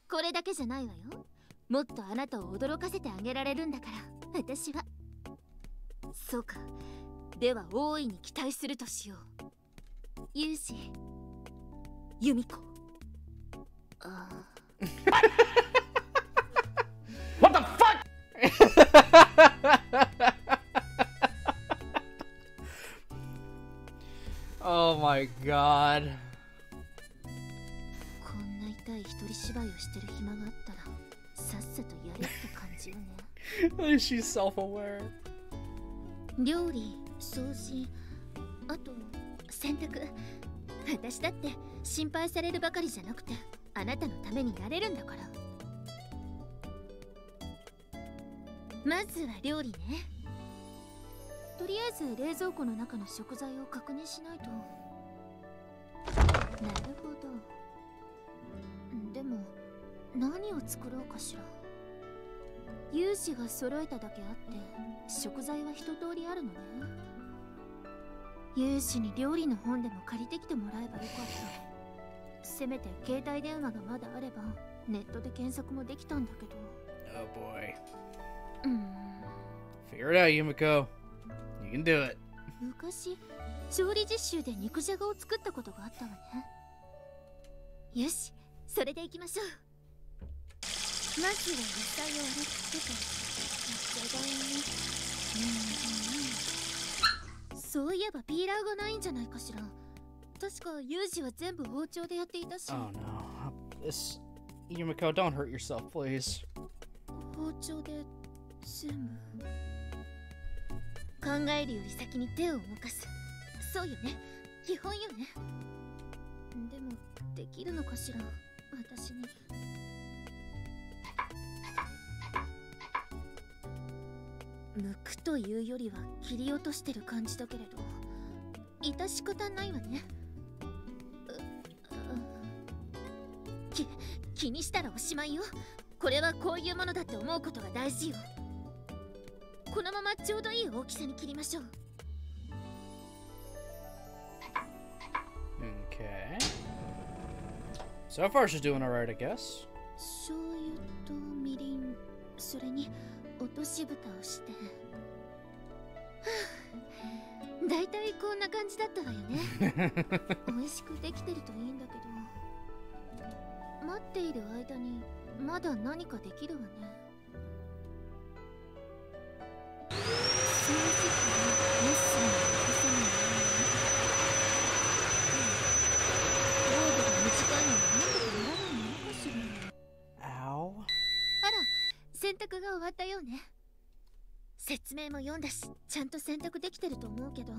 これだけじゃないわよ。もっとあなたを驚かせてあげられるんだから私は。そうか。では大いに期待するとしよう。ユージ、ユミコ。ああ。What the fuck? Oh my god. こんな痛い一人芝居をしてる暇があったらさっさとやれって感じよね。She's self-aware. 料理、掃除、あと洗濯。私だって心配されるばかりじゃなくてあなたのためになれるんだから。まずは料理ね。とりあえず冷蔵庫の中の食材を確認しないと。なるほど。でも何を作ろうかしら。有志が揃えただけあって食材は一通りあるのね。有志に料理の本でも借りてきてもらえばよかった。せめて携帯電話がまだあればネットで検索もできたんだけど。Oh boy. Figure it out, Yumiko. You can do it. 昔調理実習で肉じゃがを作ったことがあったわね。よし、それでいきましょう。まずは野菜を洗ってと、じゃがいも、そういえばピーラーがないんじゃないかしら。確かユージは全部包丁でやっていたし。Oh no. This Yumiko, don't hurt yourself, please. 包丁で全部。考えるより先に手を動かす。そうよね。基本よね。でもできるのかしら、私に。剥くというよりは切り落としてる感じだけれど、致し方ないわね。気にしたらおしまいよ。これはこういうものだって思うことが大事よ。このままちょうどいい大きさに切りましょう。Okay. So far she's doing alright, I guess. 醤油とみりん、それに落とし蓋をして。だいたいこんな感じだったわよね。美味しくできてるといいんだけど、待っている間にまだ何かできるわね。掃除機にメッセージを残さないように。ロードが短いのになんとかならないのかしら。Ow. あら、洗濯が終わったようね。説明も読んだし、ちゃんと洗濯できてると思うけど、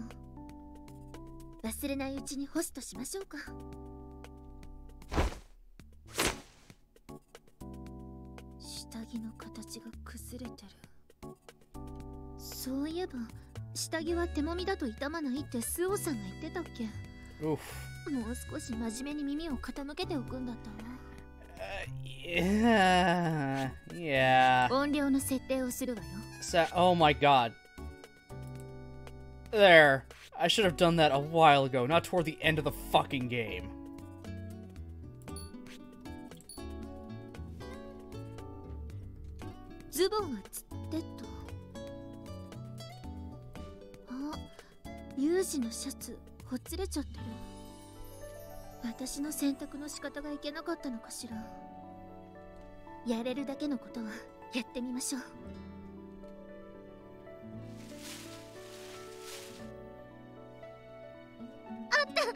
忘れないうちに干すとしましょうか。下着の形が崩れてる。そういえば下着は手もみだと傷まないってスオさんが言ってたっけ。 Oof. もう少し真面目に耳を傾けておくんだったわ。Yeah. 音量の設定をするわよ。Oh my god. There. I should have done that a while ago, not toward the end of the fucking game. ズボンはつってと。あ、有事のシャツほつれちゃってる。私の選択の仕方がいけなかったのかしら。やれるだけのことはやってみましょう。あった、ソー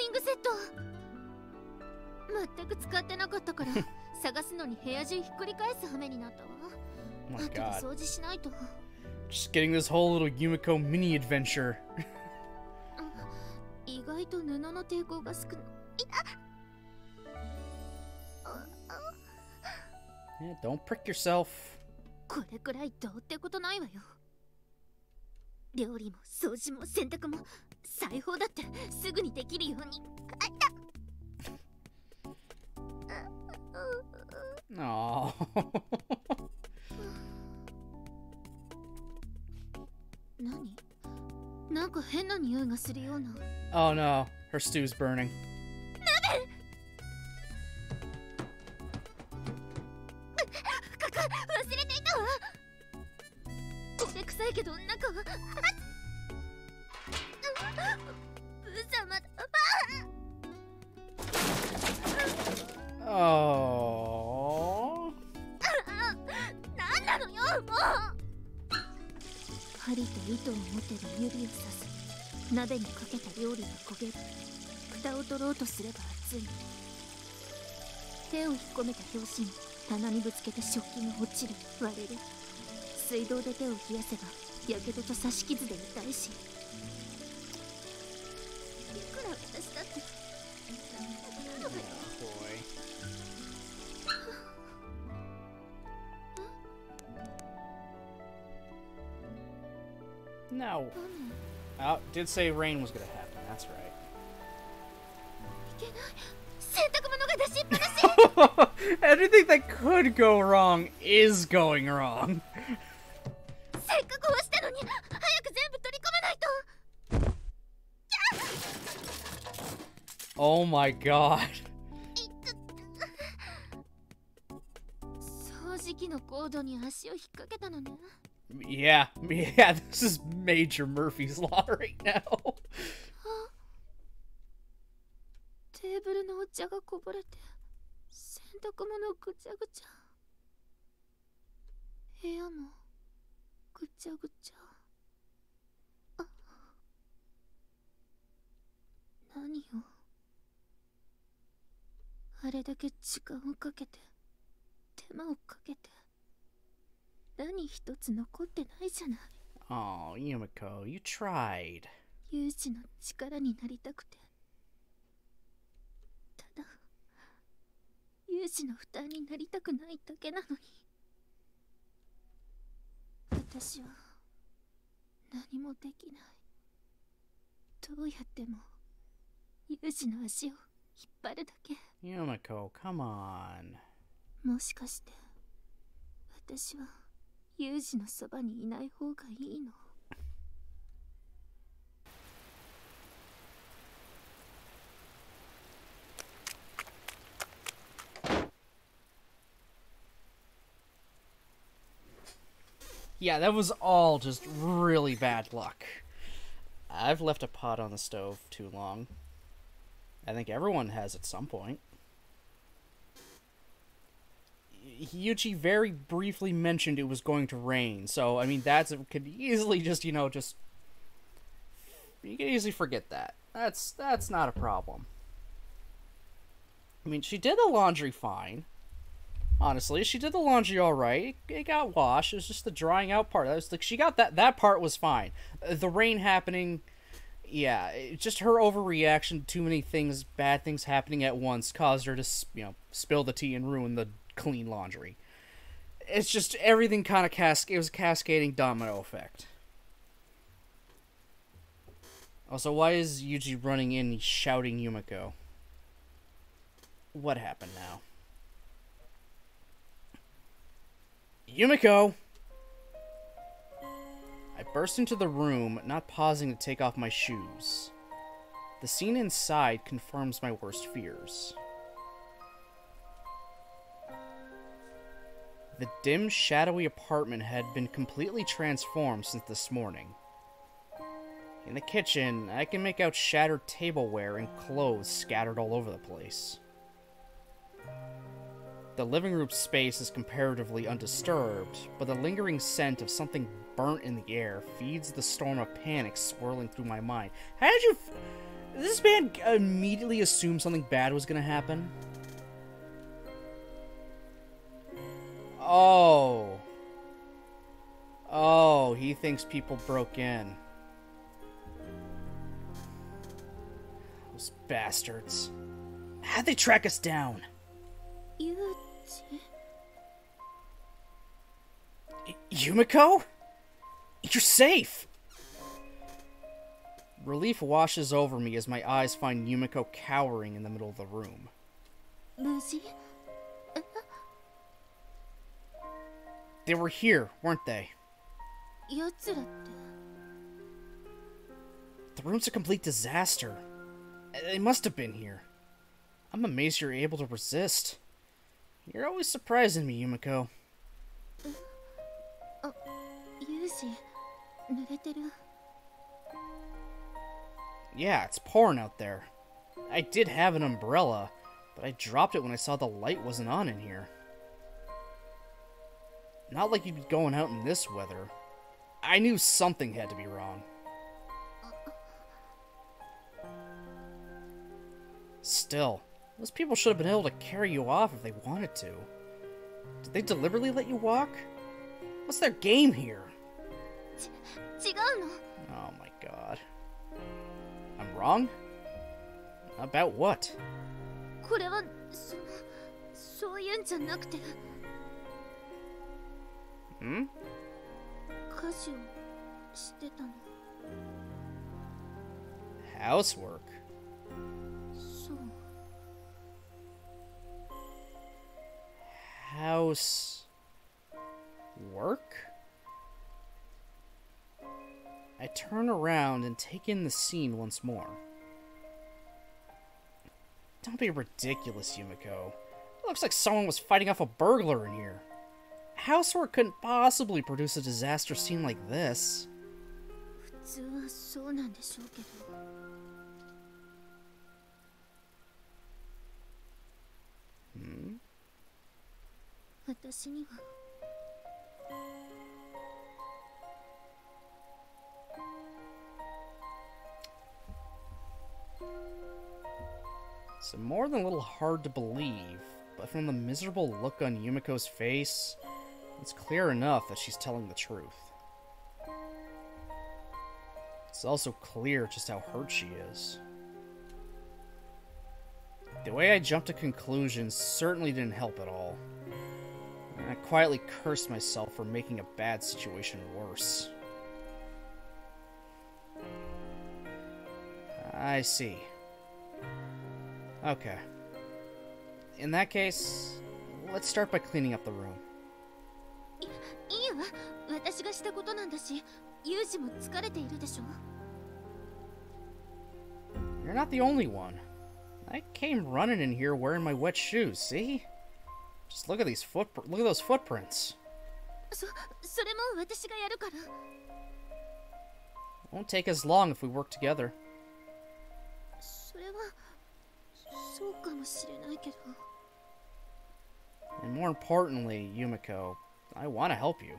イングセット。全く使ってなかったから探すのに部屋中ひっくり返す羽目になったわ。Oh my 後で god. 掃除しないと。 Just getting this whole little Yumiko mini adventure. 意外と布の抵抗が少ない。Yeah, don't prick yourself. これくらいどうってことないわよ。料理も掃除も洗濯も裁縫だってすぐにできるように。Aww. 何？なんか変な匂いがするような。Oh no, her stew's burning. 忘れていたわ。これ臭いけど中はブザマだ。Oh. なんなのよ、もう。針と糸を持てる指をさす。鍋にかけた料理が焦げる。蓋を取ろうとすれば熱い。手を引っ込めた拍子に棚にぶつけて食器が落ちる、割れる。水道で手を冷やせばやけどと刺し傷で痛いし、いくら私だってなのよ。No. Oh, did say rain was gonna happen. That's right. いけない。洗濯物が出しっぱなし。 Everything that could go wrong is going wrong. せっかく干したのに早く全部取り込まないと。 Oh my god. 掃除機のコードに足を引っ掛けたのね。Yeah, this is major Murphy's Law right now. テーブルのお茶がこぼれて洗濯物ぐちゃぐちゃ。部屋もぐちゃぐちゃ。何よ、あれだけ時間をかけて手間をかけて何一つ残ってないじゃない。 Oh, Yumiko, you tried. 有志の力になりたくて、ただ有志の負担になりたくないだけなのに。私は何もできない。どうやっても有志の足を引っ張るだけ。 Yumiko, come on. もしかして私は有志のそばにいない方がいいの？Yeah, that was all just really bad luck. I've left a pot on the stove too long. I think everyone has at some point. Yuji very briefly mentioned it was going to rain, so, I mean, could easily just, you can easily forget that. That's not a problem. I mean, she did the laundry fine. Honestly, she did the laundry alright. It got washed. It was just the drying out part. That was like, she got that part was fine. The rain happening, yeah, just her overreaction to too many things, bad things happening at once caused her to, spill the tea and ruin the clean laundry. It's just everything kind of it was a cascading domino effect. Also, why is Yuji running in shouting Yumiko? What happened now? Yumiko! I burst into the room, not pausing to take off my shoes. The scene inside confirms my worst fears. The dim, shadowy apartment had been completely transformed since this morning. In the kitchen, I can make out shattered tableware and clothes scattered all over the place. The living room space is comparatively undisturbed, but the lingering scent of something burnt in the air feeds the storm of panic swirling through my mind. How did you... Did this man immediately assume something bad was gonna happen? Oh. Oh, he thinks people broke in. Those bastards. How'd they track us down? Yumiko? You're safe! Relief washes over me as my eyes find Yumiko cowering in the middle of the room. They were here, weren't they? The room's a complete disaster. They must have been here. I'm amazed you're able to resist. You're always surprising me, Yumiko. Yeah, it's pouring out there. I did have an umbrella, but I dropped it when I saw the light wasn't on in here. Not like you'd be going out in this weather. I knew something had to be wrong. Still, those people should have been able to carry you off if they wanted to. Did they deliberately let you walk? What's their game here? 違うの。 Oh my god. I'm wrong? About what? これはそういうんじゃなくて。Hmm? 家事をしてたの。 Housework? そう。 Housework? I turn around and take in the scene once more. Don't be ridiculous, Yumiko. It looks like someone was fighting off a burglar in here. Housework couldn't possibly produce a disaster scene like this. 普通はそうなんでしょうけど。 Hmm? 私には。 It's more than a little hard to believe, but from the miserable look on Yumiko's face, it's clear enough that she's telling the truth. It's also clear just how hurt she is. The way I jumped to conclusions certainly didn't help at all. I quietly cursed myself for making a bad situation worse. I see. Okay. In that case, let's start by cleaning up the room. いいわ。私がしたことなんだし、ユージも疲れているでしょ。 You're not the only one. I came running in here wearing my wet shoes, see? Just look at those footprints. それも私がやるから。 Won't take as long if we work together. それはそうかもしれないけど。 And more importantly, Yumiko, I want to help you.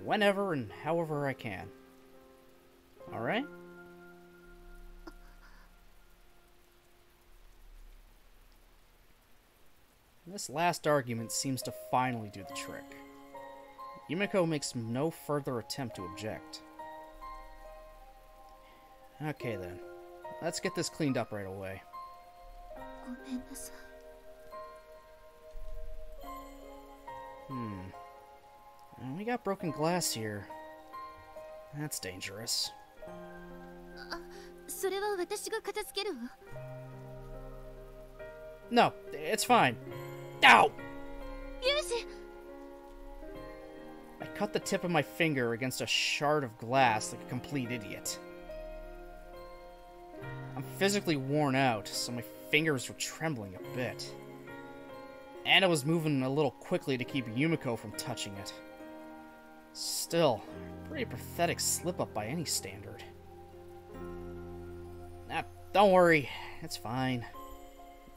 Whenever and however I can. Alright? This last argument seems to finally do the trick. Yumiko makes no further attempt to object. Okay then, let's get this cleaned up right away. ごめんなさい。 And we got broken glass here. That's dangerous. それは私が片付けるわ。 No, it's fine. Ow! ユージ！ I cut the tip of my finger against a shard of glass like a complete idiot. I'm physically worn out, so my fingers were trembling a bit. And I was moving a little quickly to keep Yumiko from touching it. Still, pretty pathetic slip-up by any standard. Nah, don't worry, it's fine.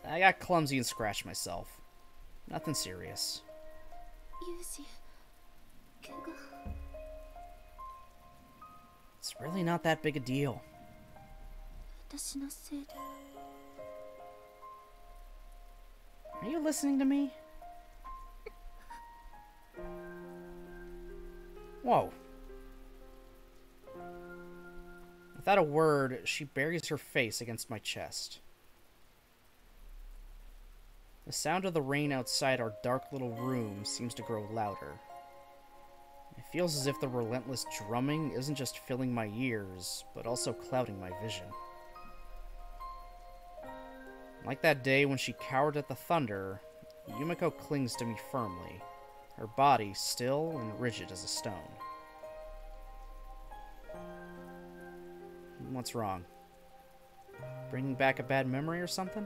I got clumsy and scratched myself. Nothing serious. ユージ、怪我。 It's really not that big a deal. 私のせいで。 Are you listening to me? Whoa. Without a word, she buries her face against my chest. The sound of the rain outside our dark little room seems to grow louder. It feels as if the relentless drumming isn't just filling my ears, but also clouding my vision. Like that day when she cowered at the thunder, Yumiko clings to me firmly, her body still and rigid as a stone. What's wrong? Bringing back a bad memory or something?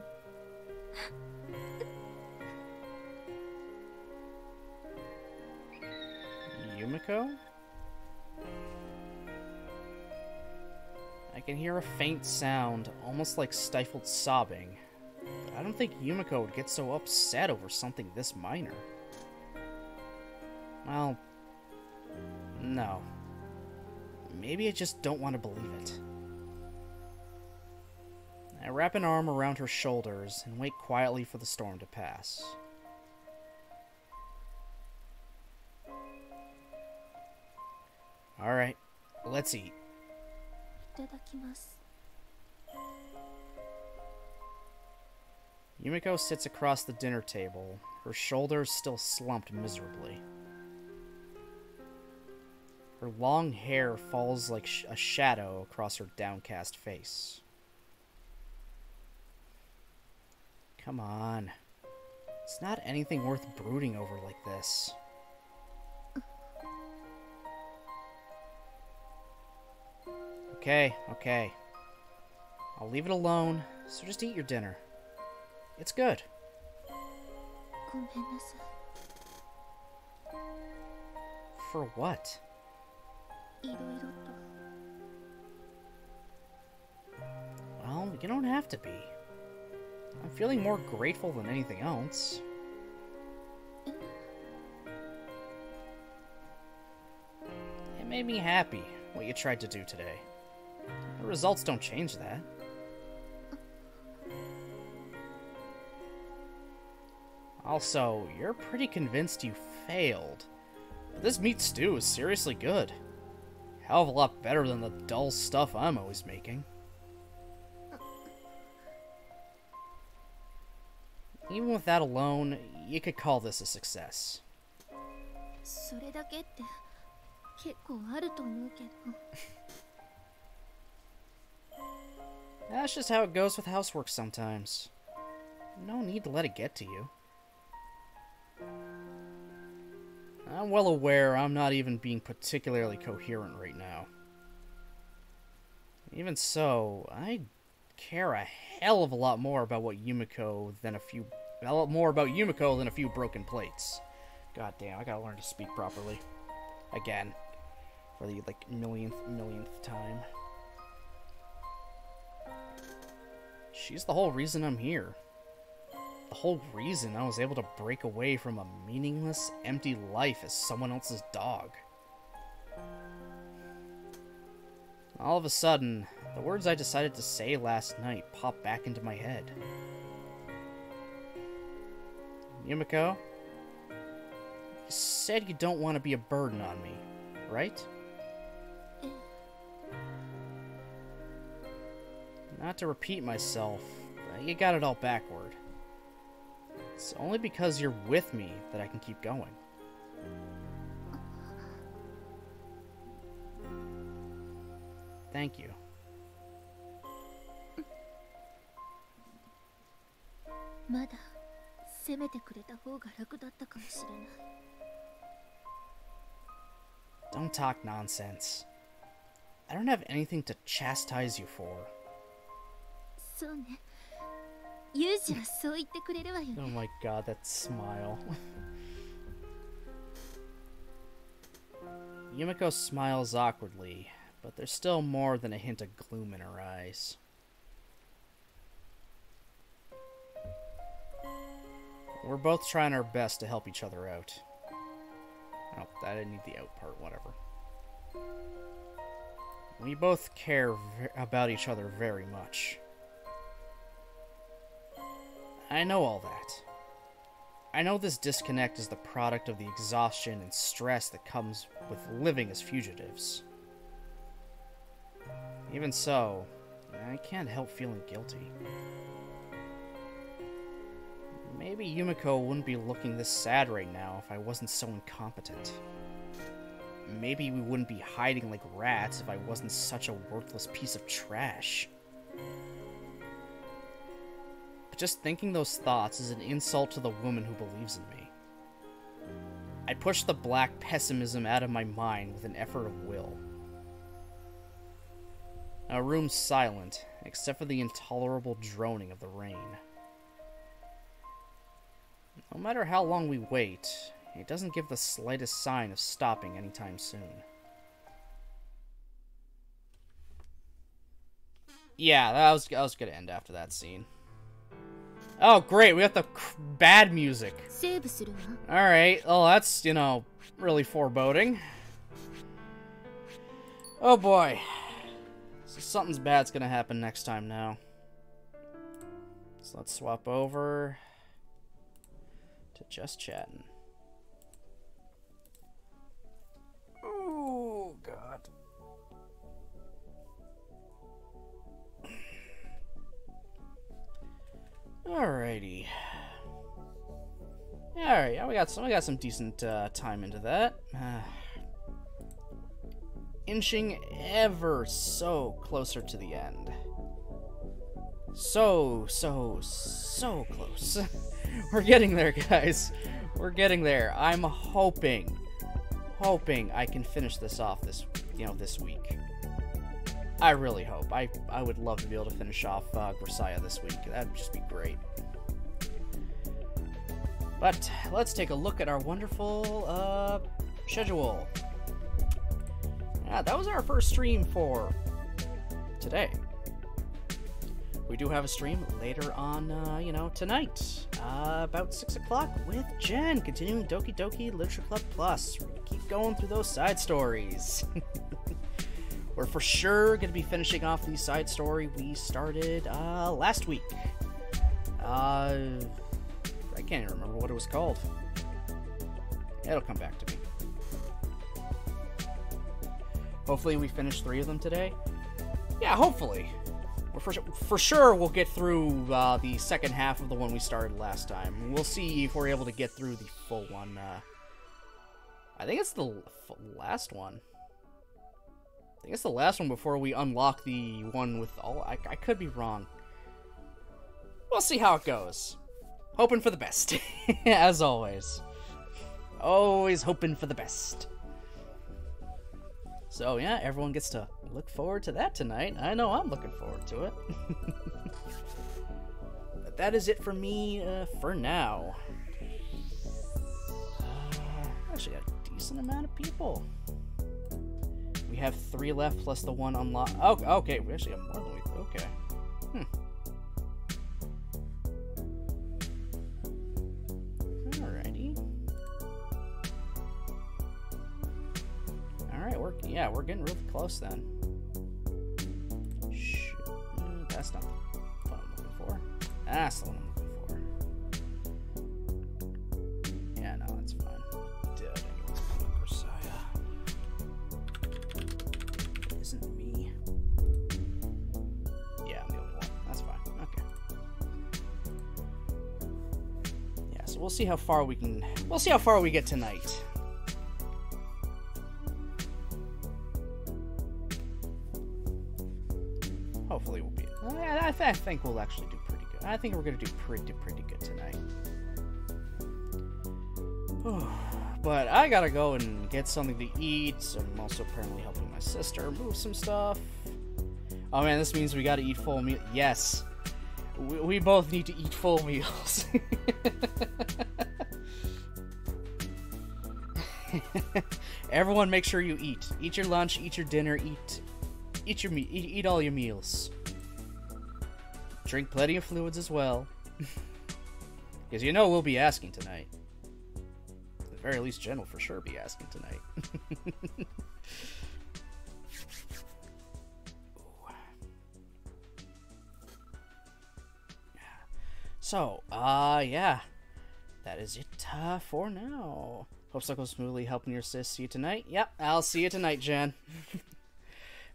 Yumiko? I can hear a faint sound, almost like stifled sobbing, but I don't think Yumiko would get so upset over something this minor. Well, no. Maybe I just don't want to believe it. I I wrap an arm around her shoulders and wait quietly for the storm to pass. Alright, let's eat. いただきます。 Yumiko sits across the dinner table, her shoulders still slumped miserably. Her long hair falls like a shadow across her downcast face. Come on. It's not anything worth brooding over like this. Okay, okay. I'll leave it alone, so just eat your dinner. It's good. ごめんなさい。 For what? いろいろと。 Well, you don't have to be. I'm feeling more grateful than anything else. It made me happy, what you tried to do today. The results don't change that. Also, you're pretty convinced you failed. But this meat stew is seriously good. Hell of a lot better than the dull stuff I'm always making. Even with that alone, you could call this a success. それだけって結構あると思うけど。 That's just how it goes with housework sometimes. No need to let it get to you. I'm well aware I'm not even being particularly coherent right now. Even so, I care a hell of a lot more about Yumiko than a few broken plates. God damn, I gotta learn to speak properly. Again. For the, millionth time. She's the whole reason I'm here. The whole reason I was able to break away from a meaningless, empty life as someone else's dog. All of a sudden, the words I decided to say last night popped back into my head. Yumiko, you said you don't want to be a burden on me, right? Not to repeat myself, but you got it all backward. It's only because you're with me that I can keep going. Thank you. まだ責めてくれた方が楽だったかもしれない。 Don't talk nonsense. I don't have anything to chastise you for. そうね。ユージはそう言ってくれるわよね。 Oh my god, that smile. Yumiko smiles awkwardly, but there's still more than a hint of gloom in her eyes. We're both trying our best to help each other out. Oh, I didn't need the out part, whatever. We both care about each other very much. I know all that. I know this disconnect is the product of the exhaustion and stress that comes with living as fugitives. Even so, I can't help feeling guilty. Maybe Yumiko wouldn't be looking this sad right now if I wasn't so incompetent. Maybe we wouldn't be hiding like rats if I wasn't such a worthless piece of trash. But just thinking those thoughts is an insult to the woman who believes in me. I push the black pessimism out of my mind with an effort of will. Our room's silent, except for the intolerable droning of the rain. No matter how long we wait, it doesn't give the slightest sign of stopping anytime soon. Yeah, that was gonna end after that scene. Oh, great, we got the bad music. Alright, well, that's, really foreboding. Oh boy. So something's bad's gonna happen next time now. So let's swap over to just chatting. Oh, God. Alrighty. Alright, yeah, we got some decent time into that. Inching ever so closer to the end. So close. We're getting there, guys. We're getting there. I'm hoping I can finish this off this week. I really hope. I would love to be able to finish off Grisaia this week. That'd just be great. But let's take a look at our wonderful schedule. Yeah, that was our first stream for today. We do have a stream later on, tonight, about 6 o'clock with Jen, continuing Doki Doki Literature Club Plus. We're gonna keep going through those side stories. We're for sure gonna be finishing off the side story we started last week. I can't even remember what it was called. It'll come back to me. Hopefully we finish 3 of them today. Yeah, hopefully. For sure we'll get through the second half of the one we started last time. We'll see if we're able to get through the full one. I think it's the last one. I think it's the last one before we unlock the one with all... I could be wrong. We'll see how it goes. Hoping for the best. As always. Always hoping for the best. So yeah, everyone gets to look forward to that tonight. I know I'm looking forward to it. But that is it for me for now. Actually got a decent amount of people. We have 3 left plus the 1 unlocked. Oh, okay, we actually have more than we thought. Okay. Alrighty. Alright, we're getting really close then. Shoot, that's not what I'm looking for. That's the one I'm looking for. Yeah, no, that's fine. Dude, anyone's playing Grisaia. It isn't me. Yeah, I'm the only one. That's fine. Okay. Yeah, so we'll see how far we can. We'll see how far we get tonight. Hopefully we'll be... I think we'll actually do pretty good. I think we're going to do pretty good tonight. But I gotta go and get something to eat. So I'm also apparently helping my sister move some stuff. Oh man, this means we gotta eat full meal. Yes. We both need to eat full meals. Everyone make sure you eat. Eat your lunch, eat your dinner, eat all your meals. Drink plenty of fluids as well. Because you know we'll be asking tonight. At the very least, Jen will for sure be asking tonight. So, yeah. That is it for now. Hope so goes smoothly helping your sis. See you tonight. Yep, I'll see you tonight, Jen.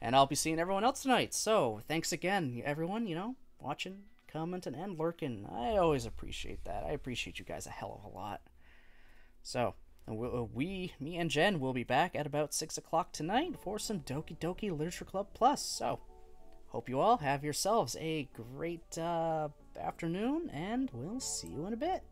And I'll be seeing everyone else tonight. So, thanks again, everyone, watching, commenting, and lurking. I always appreciate that. I appreciate you guys a hell of a lot. So, me and Jen will be back at about 6 o'clock tonight for some Doki Doki Literature Club Plus. So, hope you all have yourselves a great afternoon, and we'll see you in a bit.